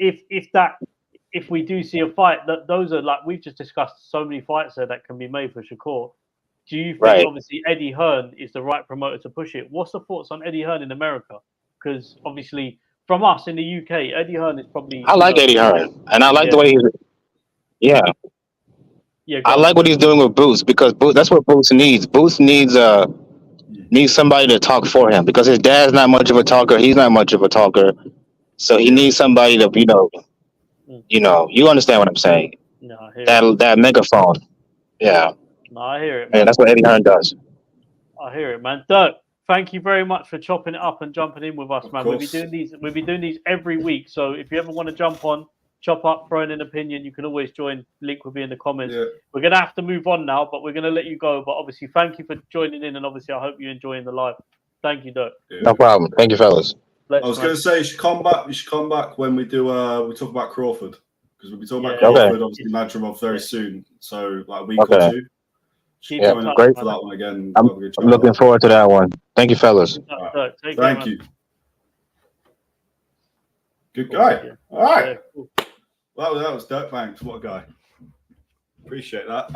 If we do see a fight, those are, like we've just discussed, so many fights there that can be made for Shakur. Do you think obviously Eddie Hearn is the right promoter to push it? What's the thoughts on Eddie Hearn in America? Because obviously from us in the UK, Eddie Hearn is probably. I like Eddie Hearn, and I like the way he's. Yeah. I like what he's doing with Boots, because that's what Boots needs. Boots needs somebody to talk for him, because his dad's not much of a talker. He's not much of a talker, so he needs somebody to you understand what I'm saying. No, I hear that megaphone. Yeah. No, I hear it, man. And that's what Eddie Hearn does. I hear it, man. Dirk, thank you very much for chopping it up and jumping in with us, man. We'll be doing these every week. So if you ever want to jump on, chop up, throw in an opinion, you can always join. Link will be in the comments. Yeah. We're gonna have to move on now, but we're gonna let you go. But obviously, thank you for joining in, and obviously, I hope you're enjoying the live. Thank you, Dirk. Yeah. No problem. Thank you, fellas. I was going to say you should come back when we do. We talk about Crawford, because we'll be talking about Crawford, obviously Madrimov very soon. So like a week or two. Yeah, great for that one again. I'm looking forward to that one. Thank you, fellas. Right. Thank you. Good guy. All right. Yeah, cool. Well, that was Dirk Banks. What a guy. Appreciate that.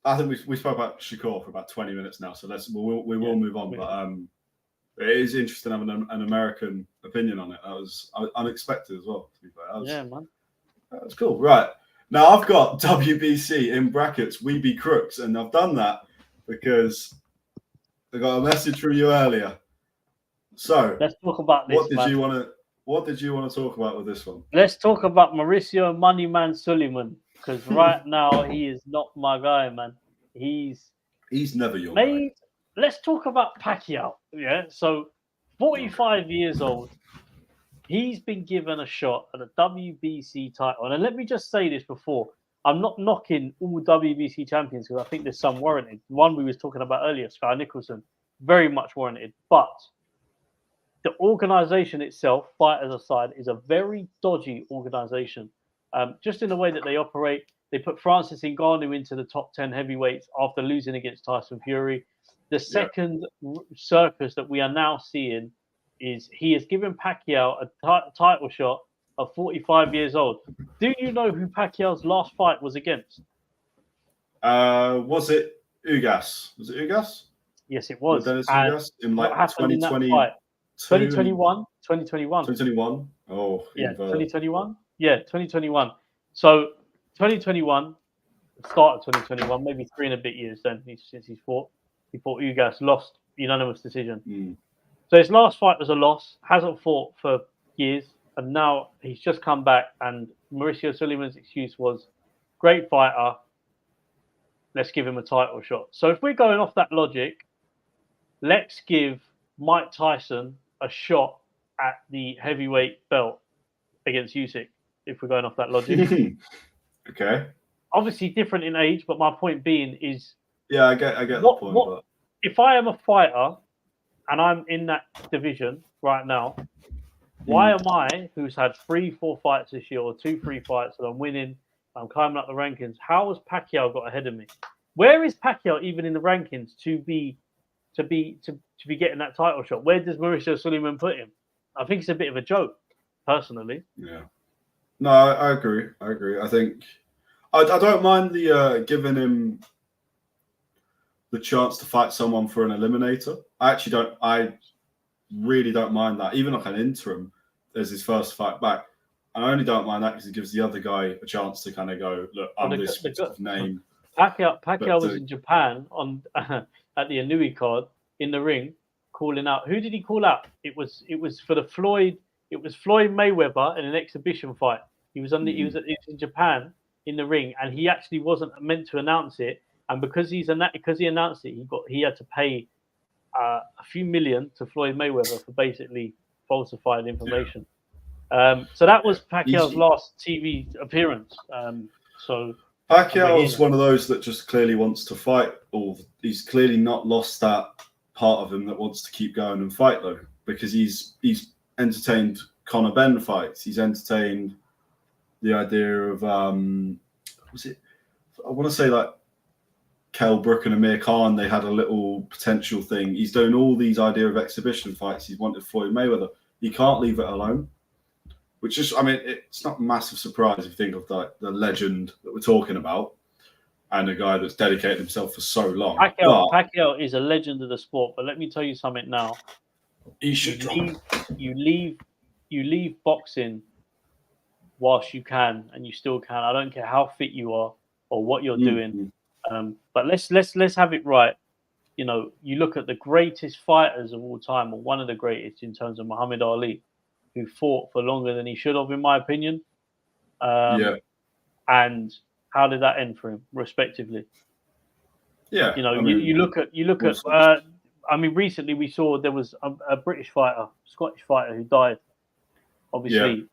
I think we spoke about Shakur for about 20 minutes now, so we will move on. But it is interesting having an American opinion on it. That was unexpected as well, to be fair. Man. That's cool. Right. Now I've got WBC in brackets, We Be Crooks, and I've done that because I got a message from you earlier. So let's talk about this. What did you want to talk about with this one? Let's talk about Mauricio Moneyman Suleiman, because right now he is not my guy, man. He's never your guy. Let's talk about Pacquiao. Yeah, so 45 years old. He's been given a shot at a WBC title. And let me just say this before. I'm not knocking all WBC champions, because I think there's some warranted. One we was talking about earlier, Sky Nicholson, very much warranted. But the organization itself, fighters aside, is a very dodgy organization. Just in the way that they operate. They put Francis Ngannou into the top 10 heavyweights after losing against Tyson Fury. The second circus that we are now seeing is he has given Pacquiao a title shot at 45 years old. Do you know who Pacquiao's last fight was against? Was it Ugas? Was it Ugas? Yes, it was. Dennis Ugas in like 2020. 2021. 2021. 2021. Oh, yeah, 2021. Yeah, 2021. So 2021, start of 2021, maybe 3 and a bit years then since he's fought. He fought Ugas, lost unanimous decision. So his last fight was a loss, hasn't fought for years, and now he's just come back, and Mauricio Suleiman's excuse was great fighter. Let's give him a title shot. So if we're going off that logic, let's give Mike Tyson a shot at the heavyweight belt against Usyk. If we're going off that logic, okay. Obviously different in age, but my point being is, yeah, I get the point. But... if I am a fighter and I'm in that division right now, why am I, who's had 3-4 fights this year or 2-3 fights, and I'm winning, I'm climbing up the rankings? How has Pacquiao got ahead of me? Where is Pacquiao even in the rankings to be getting that title shot? Where does Mauricio Suleiman put him? I think it's a bit of a joke, personally. Yeah. No, I agree. I think I don't mind the giving him the chance to fight someone for an eliminator. I really don't mind that. Even like an interim as his first fight back. I only don't mind that because it gives the other guy a chance to kind of go, look, I'm this sort of name. Pacquiao was in Japan on at the Inouye card in the ring, calling out. Who did he call out? It was for the Floyd. It was Floyd Mayweather in an exhibition fight. He was he was in Japan in the ring, and he actually wasn't meant to announce it. And because he announced it, he had to pay a few million to Floyd Mayweather for basically falsified information. Yeah. So that was Pacquiao's last TV appearance. So Pacquiao is one of those that just clearly wants to fight. Or he's clearly not lost that part of him that wants to keep going and fight though, because he's entertained Conor Benn fights. He's entertained the idea of was it? I want to say like Kell Brook and Amir Khan. They had a little potential thing. He's doing all these idea of exhibition fights. He's wanted Floyd Mayweather. He can't leave it alone. Which is, I mean, it's not a massive surprise if you think of the legend that we're talking about and a guy that's dedicated himself for so long. Pacquiao is a legend of the sport, but let me tell you something now. He should you leave boxing whilst you can, and you still can. I don't care how fit you are or what you're doing. But let's have it right. You know, you look at the greatest fighters of all time, or one of the greatest in terms of Muhammad Ali, who fought for longer than he should have, in my opinion. And how did that end for him, respectively? Yeah. You know, you look at. I mean, recently we saw there was a British fighter, Scottish fighter, who died. Obviously,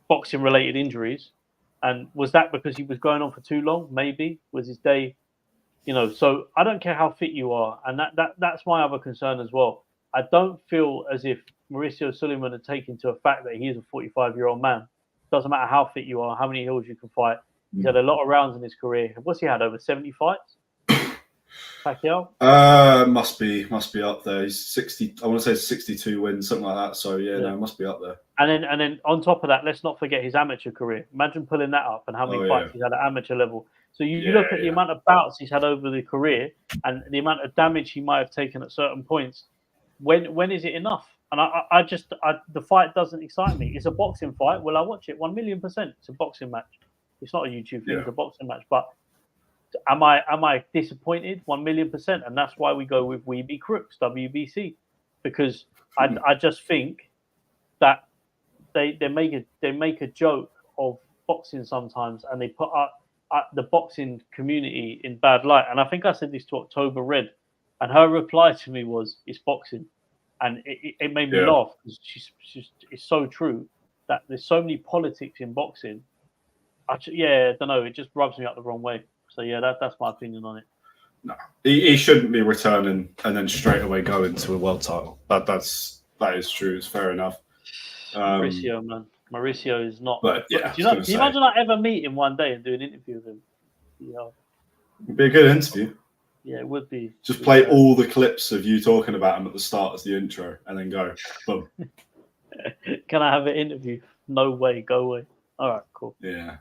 boxing-related injuries, and was that because he was going on for too long? Maybe was his day. You know, so I don't care how fit you are, and that's my other concern as well. I don't feel as if Mauricio Suleiman had taken to a fact that he is a 45-year-old man. Doesn't matter how fit you are, how many hills you can fight. He's had a lot of rounds in his career. What's he had, over 70 fights? Pacquiao? Must be up there. He's 60. I want to say 62 wins, something like that. So no, must be up there. And then on top of that, let's not forget his amateur career. Imagine pulling that up and how many fights he's had at amateur level. So you look at the amount of bouts he's had over the career and the amount of damage he might have taken at certain points. When is it enough? And the fight doesn't excite me. It's a boxing fight. Will I watch it? 1,000,000%. It's a boxing match. It's not a YouTube thing. It's a boxing match. But am I disappointed? 1,000,000%. And that's why we go with We Be Crooks, WBC, because I just think that they make a joke of boxing sometimes, and they put the boxing community in bad light. And I think I said this to October Red, and her reply to me was, "It's boxing." And it made me laugh because it's so true that there's so many politics in boxing. I don't know. It just rubs me up the wrong way. So that's my opinion on it. No, he shouldn't be returning and then straight away go into a world title. That is true. It's fair enough. Mauricio, man, Mauricio is not. But can you imagine I ever meet him one day and do an interview with him? It'd be a good interview. Yeah, it would be. Just play all the clips of you talking about him at the start as the intro, and then go. Boom. Can I have an interview? No way. Go away. All right, cool. Yeah,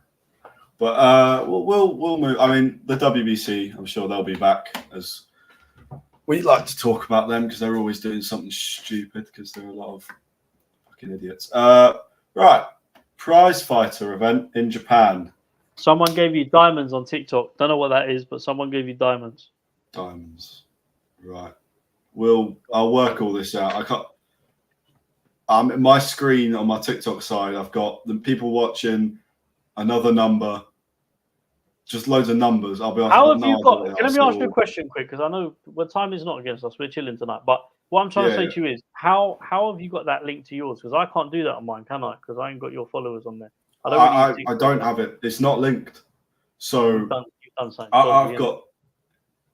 but we'll move. I mean, the WBC. I'm sure they'll be back, as we like to talk about them because they're always doing something stupid because they're a lot of fucking idiots. Right, PrizeFighter event in Japan. Someone gave you diamonds on TikTok. Don't know what that is, but someone gave you diamonds. Diamonds, right? I'll work all this out. I can't. My screen on my TikTok side, I've got the people watching, another number, just loads of numbers. I'll be honest. How I've have no you idea got? what the Let hell me I ask you a saw. question quick, because I know time is not against us. We're chilling tonight. But what I'm trying to say to you is, how have you got that link to yours? Because I can't do that on mine, can I? Because I ain't got your followers on there. I don't have it. It's not linked. So You've done something. I've got.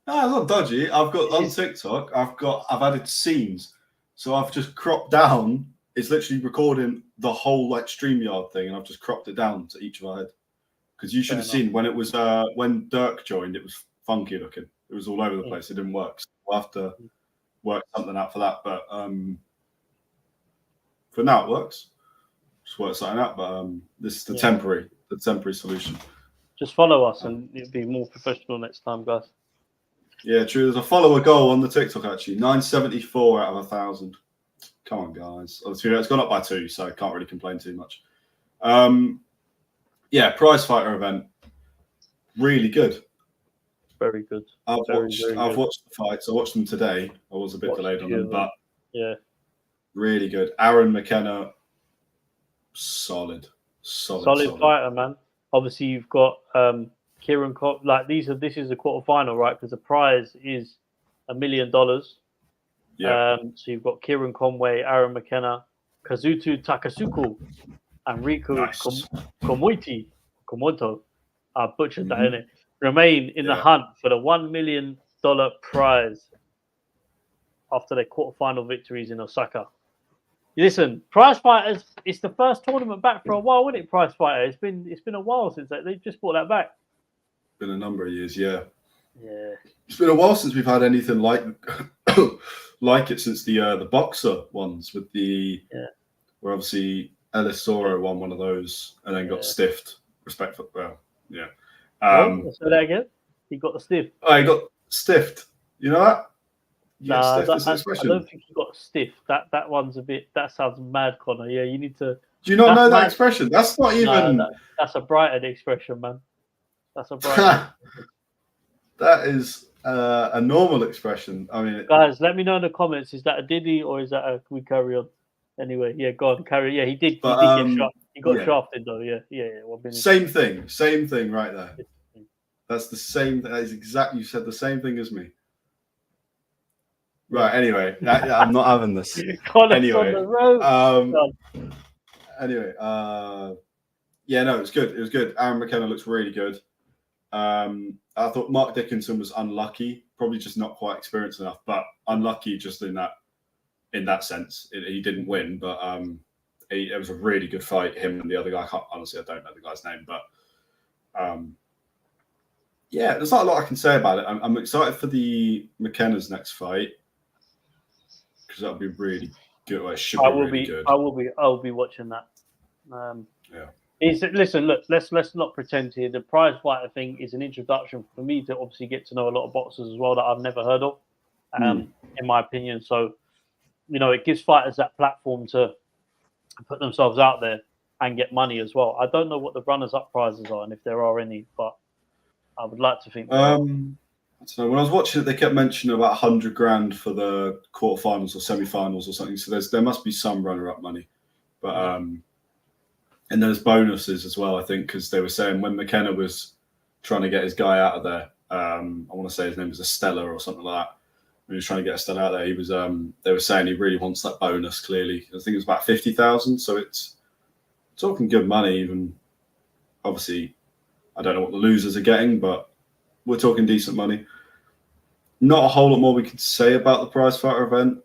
No, it's not dodgy. I've got on TikTok. I've added scenes. So I've just cropped down. It's literally recording the whole like StreamYard thing, and I've just cropped it down to each of our head. Because you should have seen when it was when Dirk joined, it was funky looking. It was all over the place. It didn't work. So we'll have to work something out for that. But for now, it works. Just work something out. But this is the temporary solution. Just follow us, and it'll be more professional next time, guys. Yeah, true. There's a follower goal on the TikTok actually. 974 out of 1,000. Come on, guys. It's gone up by 2, so I can't really complain too much. Yeah, PrizeFighter event. Really good. Very good. I've watched the fights. I watched them today. I was a bit delayed on them, but really good. Aaron McKenna, solid fighter, man. Obviously, you've got Kieran. This is the quarterfinal, right? Because the prize is $1 million. Yeah. So you've got Kieran Conway, Aaron McKenna, Kazuto Takasuku, and Riku Komoto. I butchered that, innit? Remain in the hunt for the $1 million prize after their quarterfinal victories in Osaka. Listen, PrizeFighters, it's the first tournament back for a while, isn't it? PrizeFighter. It's been a while since they just brought that back. Been a number of years, yeah. Yeah. It's been a while since we've had anything like like it since the boxer ones with where obviously Ellis Soro won one of those and then got stiffed. Respectful, well, yeah. Say that again. He got the stiff. Oh, he got stiffed. You know that? I don't think he got stiff. That one's a bit. That sounds mad, Connor. Yeah, you need to. Do you not know that expression? That's not even. No, that's a Brighton expression, man. That's a Brighton. That is a normal expression. I mean, guys, let me know in the comments. Is that a Diddy or is that a? Can we carry on? Anyway, yeah, go on, carry. Yeah, he did. But, he did get shot. He got shafted though. Yeah. Same thing, right there. That's the same. That is exactly. You said the same thing as me. Right. Anyway, I'm not having this. Anyway, yeah, no, it's good. It was good. Aaron McKenna looks really good. I thought Mark Dickinson was unlucky, probably just not quite experienced enough, but unlucky just in that sense. He didn't win, but it was a really good fight. Him and the other guy. Honestly, I don't know the guy's name, but yeah, there's not a lot I can say about it. I'm excited for the McKenna's next fight because that'll be really good. Well, it should be really good. I will be watching that. Listen, look, let's not pretend here. The PrizeFighter thing is an introduction for me to obviously get to know a lot of boxers as well that I've never heard of, in my opinion. So, it gives fighters that platform to put themselves out there and get money as well. I don't know what the runners-up prizes are and if there are any, but I would like to think. I don't know. When I was watching it, they kept mentioning about $100,000 for the quarterfinals or semi-finals or something. So there must be some runner-up money, but and there's bonuses as well. I think because they were saying when McKenna was trying to get his guy out of there, I want to say his name was Estella or something like that. When he was trying to get Estella out there, he was. They were saying he really wants that bonus. Clearly, I think it was about 50,000. So it's talking good money. Even obviously, I don't know what the losers are getting, but we're talking decent money. Not a whole lot more we could say about the PrizeFighter event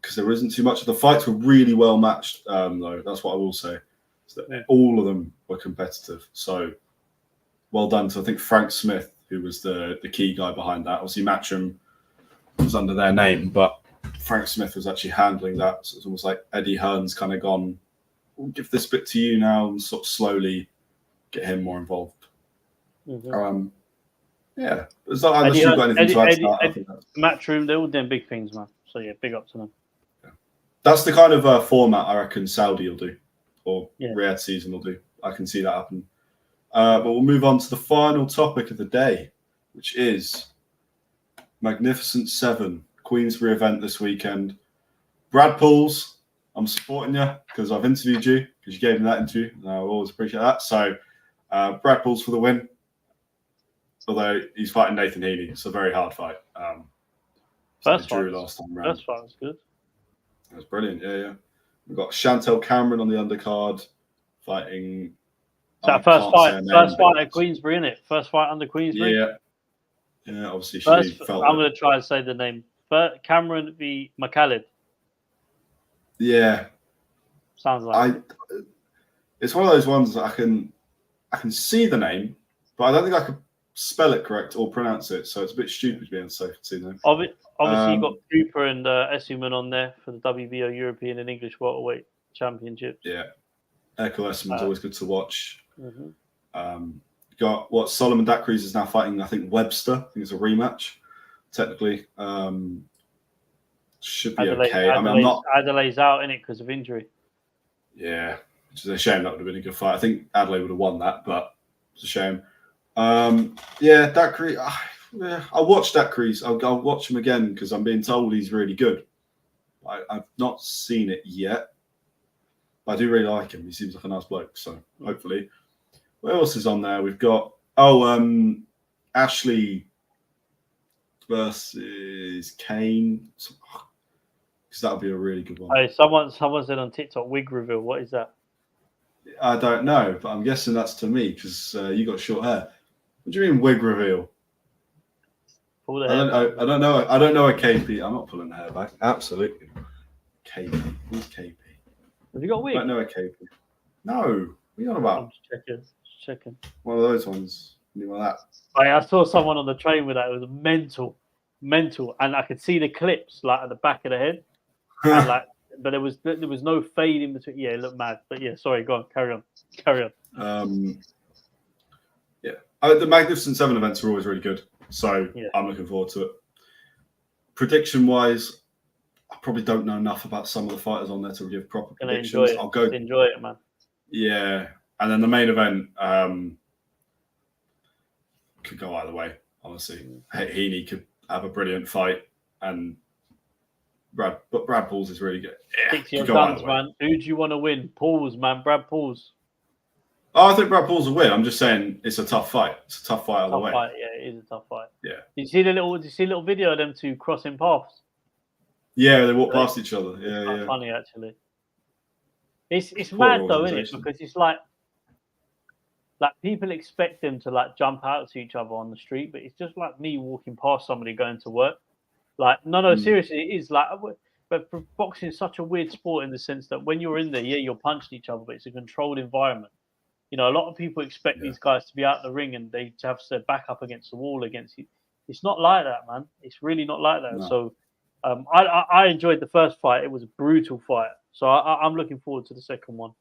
because there isn't too much. The fights were really well matched, though. That's what I will say. So all of them were competitive. So well done to, I think, Frank Smith, who was the key guy behind that. Obviously, Matchroom was under their name, but Frank Smith was actually handling that. So it's almost like Eddie Hearn's kind of gone, we'll give this bit to you now and sort of slowly get him more involved. Yeah, it's not unless you've got anything to add to that. Matchroom, they're all doing big things, man. So yeah, big up to them. Yeah. That's the kind of format I reckon Saudi will do, or Riyadh season will do. I can see that happen. But we'll move on to the final topic of the day, which is Magnificent 7 Queensbury event this weekend. Brad Pools, I'm supporting you because I've interviewed you because you gave me that interview, and I always appreciate that. So Brad Pools for the win. although he's fighting Nathan Heaney. It's a very hard fight. So they drew last time round. First fight was good. That was brilliant. Yeah. We've got Chantel Cameron on the undercard fighting. That first fight at Queensbury, innit? First fight under Queensbury. Yeah. Obviously, I'm going to try and say the name. Cameron v. McCallum. Yeah. Sounds like it's one of those ones that I can see the name, but I don't think I could spell it correct or pronounce it. So it's a bit stupid to be able to say the name. Obviously, you've got Cooper and Essuman on there for the WBO European and English welterweight championships. Yeah. Erkel Essuman's always good to watch. Mm-hmm. Got Solomon Dacres is now fighting, I think, Webster. I think it's a rematch. Technically, should be okay. Adelaide's out in it because of injury. Yeah, which is a shame. That would have been a good fight. I think Adelaide would have won that, but it's a shame. Dacres. I'll watch Dacres. I'll watch him again because I'm being told he's really good. I've not seen it yet. But I do really like him. He seems like a nice bloke. So hopefully. What else is on there? We've got Ashley versus Kane. Because that'll be a really good one. Hey, someone said on TikTok, wig reveal. What is that? I don't know, but I'm guessing that's to me because you got short hair. What do you mean wig reveal? Pull the hair I don't know. I don't know a KP. I'm not pulling the hair back. Absolutely. KP. Who's KP? Have you got a wig? I don't know a KP. No. What are you on about? I'm just checking. One of those ones. Anything like that. I saw someone on the train with that. It was mental, and I could see the clips like at the back of the head, and but there was no fade in between. Yeah, it looked mad. But yeah, sorry. Go on. Carry on. The Magnificent Seven events are always really good, so I'm looking forward to it. Prediction wise, I probably don't know enough about some of the fighters on there to give proper predictions. I'll go enjoy it, man. Yeah, and then the main event could go either way. Honestly, Heaney could have a brilliant fight, and Brad Pauls is really good. Stick to your guns, man. Who do you want to win? Pauls, man. Brad Pauls. Oh, I think Brad Pauls will win. I'm just saying it's a tough fight. It's a tough fight either way. Yeah, it is a tough fight. Yeah. Did you see a little video of them two crossing paths? Yeah, they walk past each other. Yeah, it's funny actually. It's mad though, isn't it? Because it's like people expect them to jump out to each other on the street, but it's just like me walking past somebody going to work. Seriously, it is like. But boxing is such a weird sport in the sense that when you're in there, you're punching each other, but it's a controlled environment. You know, a lot of people expect these guys to be out the ring and they have their back up against the wall against you. It's not like that, man. It's really not like that. No. So I enjoyed the first fight. It was a brutal fight. So I'm looking forward to the second one.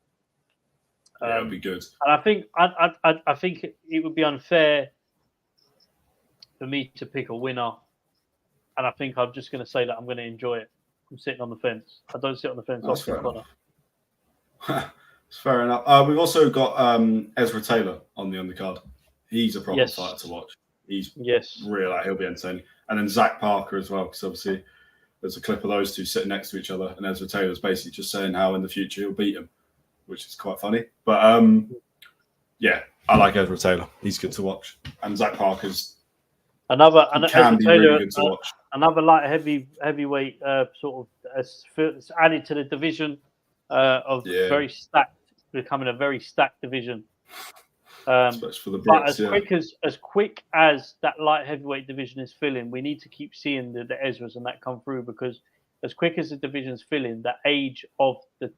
It'll be good. And I think it would be unfair for me to pick a winner. And I think I'm just going to say that I'm going to enjoy it. I'm sitting on the fence. I don't sit on the fence. That's fair enough. It's fair enough. We've also got Ezra Taylor on the undercard. He's a proper fighter to watch. He's real. He'll be entertaining. And then Zach Parker as well, because obviously there's a clip of those two sitting next to each other, and Ezra Taylor's basically just saying how in the future he'll beat him, which is quite funny. But I like Ezra Taylor. He's good to watch, and Zach Parker's another can be Taylor, really good to watch. Another light heavyweight sort of added to the division of very stacked, becoming a very stacked division. Especially for the Brits, but as quick as that light heavyweight division is filling, we need to keep seeing the Ezras and that come through, because as quick as the division's filling, the age of the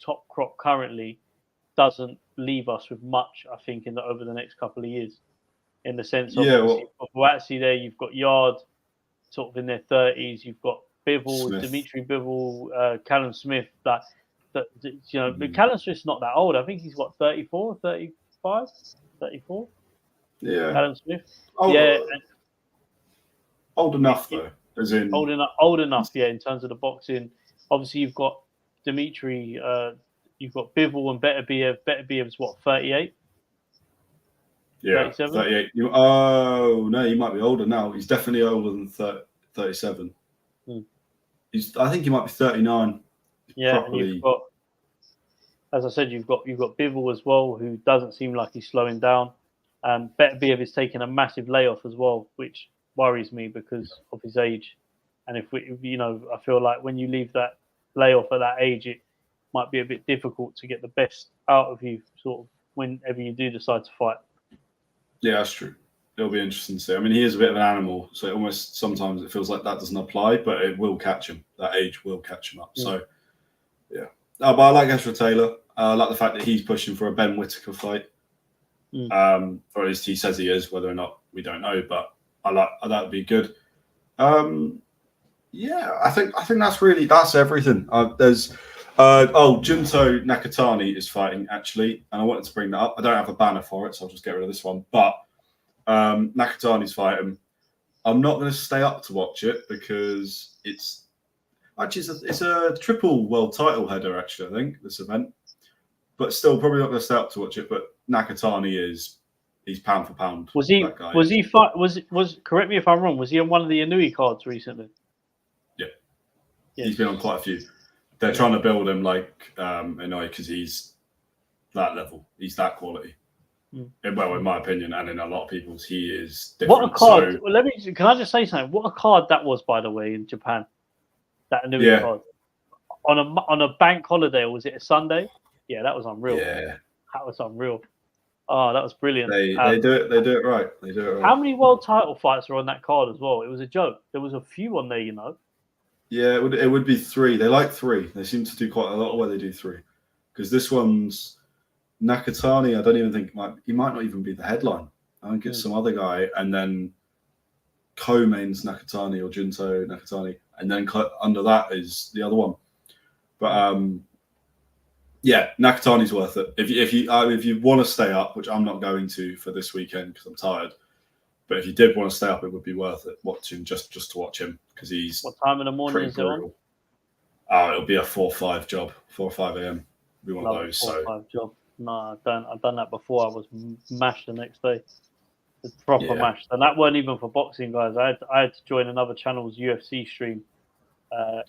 top crop currently doesn't leave us with much, I think, over the next couple of years. In the sense of Buatsi there, you've got Yard sort of in their 30s, you've got Bivol, Dimitri Bivol, Callum Smith. But Callum Smith's not that old. I think he's 34, 35, 34. Yeah. Callum Smith. Old enough though, as in old enough. Yeah, in terms of the boxing. Obviously, you've got Dimitri. You've got Bivol and Beterbiev. Beterbiev's 38. Yeah, 38. No, he might be older now. He's definitely older than 37. I think he might be 39. Yeah, and you've got, as I said, you've got Bivol as well, who doesn't seem like he's slowing down. Beterbiev is taking a massive layoff as well, which worries me because of his age. And if I feel like when you leave that layoff at that age, it might be a bit difficult to get the best out of you, sort of, whenever you do decide to fight. Yeah, that's true. It'll be interesting to see. I mean, he is a bit of an animal, so almost sometimes it feels like that doesn't apply, but it will catch him. That age will catch him up. Yeah. So, yeah. But I like Ezra Taylor. I like the fact that he's pushing for a Ben Whittaker fight. Or at least he says he is. Whether or not, we don't know. But that would be good. Yeah, I think that's everything. There's Junto Nakatani is fighting actually, and I wanted to bring that up. I don't have a banner for it, so I'll just get rid of this one. But Nakatani's fighting. I'm not going to stay up to watch it because it's a triple world title header. Actually, I think this event, but still probably not going to stay up to watch it. But Nakatani he's pound for pound. Was he correct me if I'm wrong? Was he on one of the Inui cards recently? Yeah. He's been on quite a few. They're trying to build him like Inui because he's that level. He's that quality. Well, in my opinion, and in a lot of people's, he is different. What a card! So, well, can I just say something? What a card that was, by the way, in Japan. That Inui card on a bank holiday, or was it a Sunday? Yeah, that was unreal. Yeah, that was unreal. Oh, that was brilliant. They do it. They do it right. They do it right. How many world title fights are on that card as well? It was a joke. There was a few on there, you know. Yeah, it would be 3. They like 3. They seem to do quite a lot where they do 3. Because this one's Nakatani. I don't even think he might not even be the headline. I think it's some other guy, and then co-mains Nakatani or Junto Nakatani, and then under that is the other one. But yeah, Nakatani's worth it. If you want to stay up, which I'm not going to for this weekend because I'm tired. But if you did want to stay up, it would be worth it watching just to watch him because he's. What time in the morning is it on? Oh, it'll be a 4 or 5 job, 4 or 5 a.m. It'll be one of those. 4 or 5 job. No, I've done that before. I was mashed the next day. It's proper mashed, and that weren't even for boxing, guys. I had to join another channel's UFC stream. I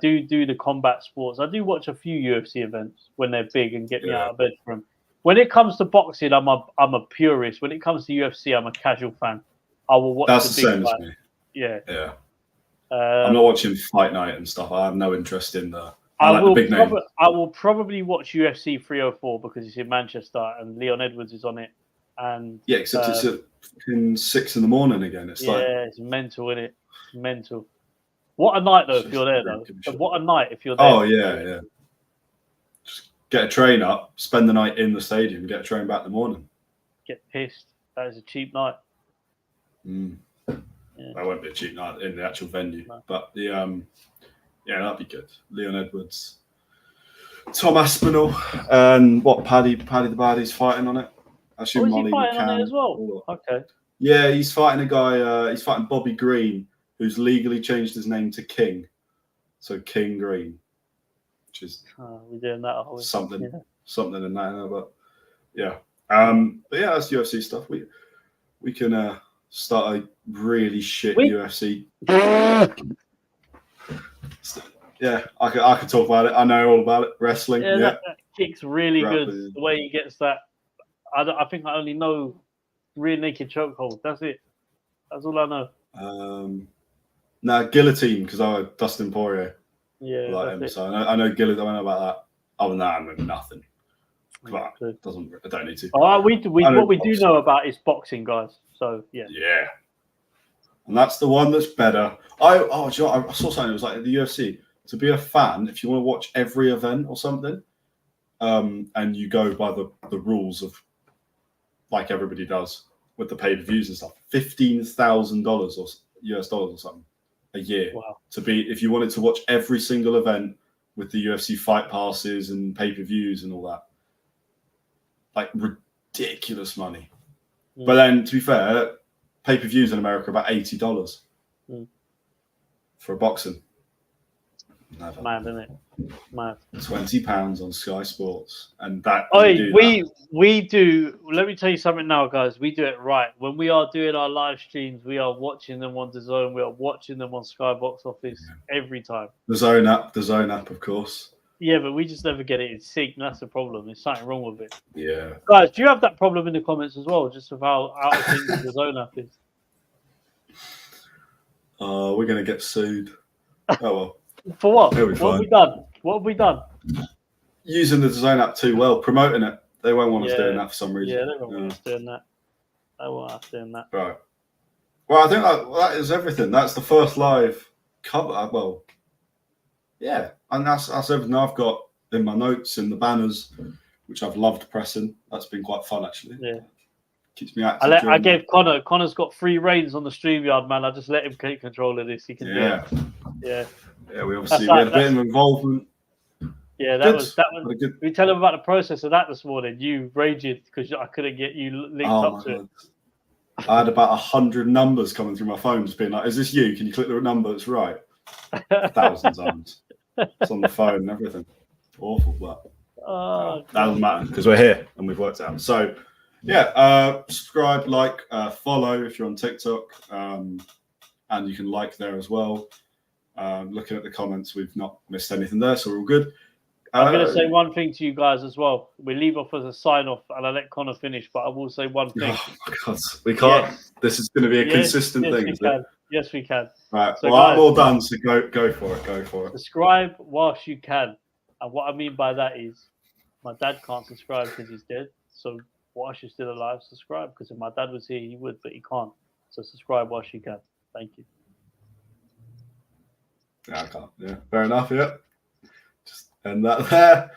do the combat sports. I do watch a few UFC events when they're big and get me out of bed for them. When it comes to boxing, I'm a purist. When it comes to UFC, I'm a casual fan. I will watch. That's the the big same fight. as me. Yeah. I'm not watching Fight Night and stuff. I have no interest in the. I will probably watch UFC 304 because it's in Manchester and Leon Edwards is on it. And yeah, except it's at 6 in the morning again. It's it's mental, isn't it? It's mental. What a night though if you're there though. What a night if you're there. Oh yeah. Just get a train up, spend the night in the stadium, get a train back in the morning. Get pissed. That is a cheap night. That won't be a cheap night in the actual venue, but the that'd be good. Leon Edwards, Tom Aspinall, and Paddy the Baddy's fighting on it. I assume Molly fighting on it as well. Okay. Yeah, he's fighting a guy. He's fighting Bobby Green, who's legally changed his name to King, so King Green, which is we're doing that something in that. But yeah, that's UFC stuff. We can start a really shit UFC. Yeah, I could talk about it. I know all about it. Wrestling. Yeah, that kick's really good. The way he gets that, I think I only know rear naked chokehold. That's it. That's all I know. Guillotine because I Dustin Poirier. Yeah, like him. So I know guillotine. I know about that. Other than that, I know nothing. But I don't need to. What we do know about is boxing, guys. So yeah. Yeah. And that's the one that's better. I saw something. It was like the UFC. To be a fan, if you want to watch every event or something, and you go by the rules of like everybody does with the pay-per-views and stuff, $15,000 or US dollars or something a year. Wow. If you wanted to watch every single event with the UFC fight passes and pay-per-views and all that, like ridiculous money. But then, to be fair, pay-per-views in America are about $80 for boxing. Never. Mad, isn't it? Mad. £20 on Sky Sports, and that. We do. Let me tell you something now, guys. We do it right. When we are doing our live streams, we are watching them on DAZN. We are watching them on Sky Box Office every time. The Zone app, of course. Yeah, but we just never get it in sync. And that's the problem. There's something wrong with it. Yeah. Guys, do you have that problem in the comments as well? Just of how out of sync the zone app is. We're gonna get sued. Oh well. For what? It'll be What have fine. we done? What have we done? Using the zone app too well, promoting it. They won't want us Yeah. doing that for some reason. Yeah, they won't want us doing that. They won't want us doing that. Right. Well, I think that is everything. That's the first live cover. Well, yeah, and that's everything I've got in my notes in the banners, which I've loved pressing. That's been quite fun, actually. Yeah. Keeps me active. I gave Connor. Connor's got free reigns on the StreamYard, man. I just let him take control of this. He can do it. Yeah. Yeah, we obviously had a bit of involvement. Yeah, that was. We tell him about the process of that this morning. You raged because I couldn't get you linked up to it. I had about 100 numbers coming through my phone, just being like, "Is this you? Can you click the number that's right?" 1,000 times. It's on the phone and everything. Awful, but that doesn't matter because we're here and we've worked out. So, yeah, subscribe, like, follow if you're on TikTok, and you can like there as well. Looking at the comments, we've not missed anything there, so we're all good. I'm going to say one thing to you guys as well. We leave off as a sign-off, and I let Connor finish, but I will say one thing. Oh, my God. We can't. Yes. This is going to be a consistent thing. We can. Yes, we can. Right. So well, guys, I'm all done, so go for it. Go for it. Subscribe whilst you can. And what I mean by that is my dad can't subscribe because he's dead. So whilst you're still alive, subscribe. Because if my dad was here, he would, but he can't. So subscribe whilst you can. Thank you. Yeah, I can't. Yeah, fair enough. Yeah. Just end that there.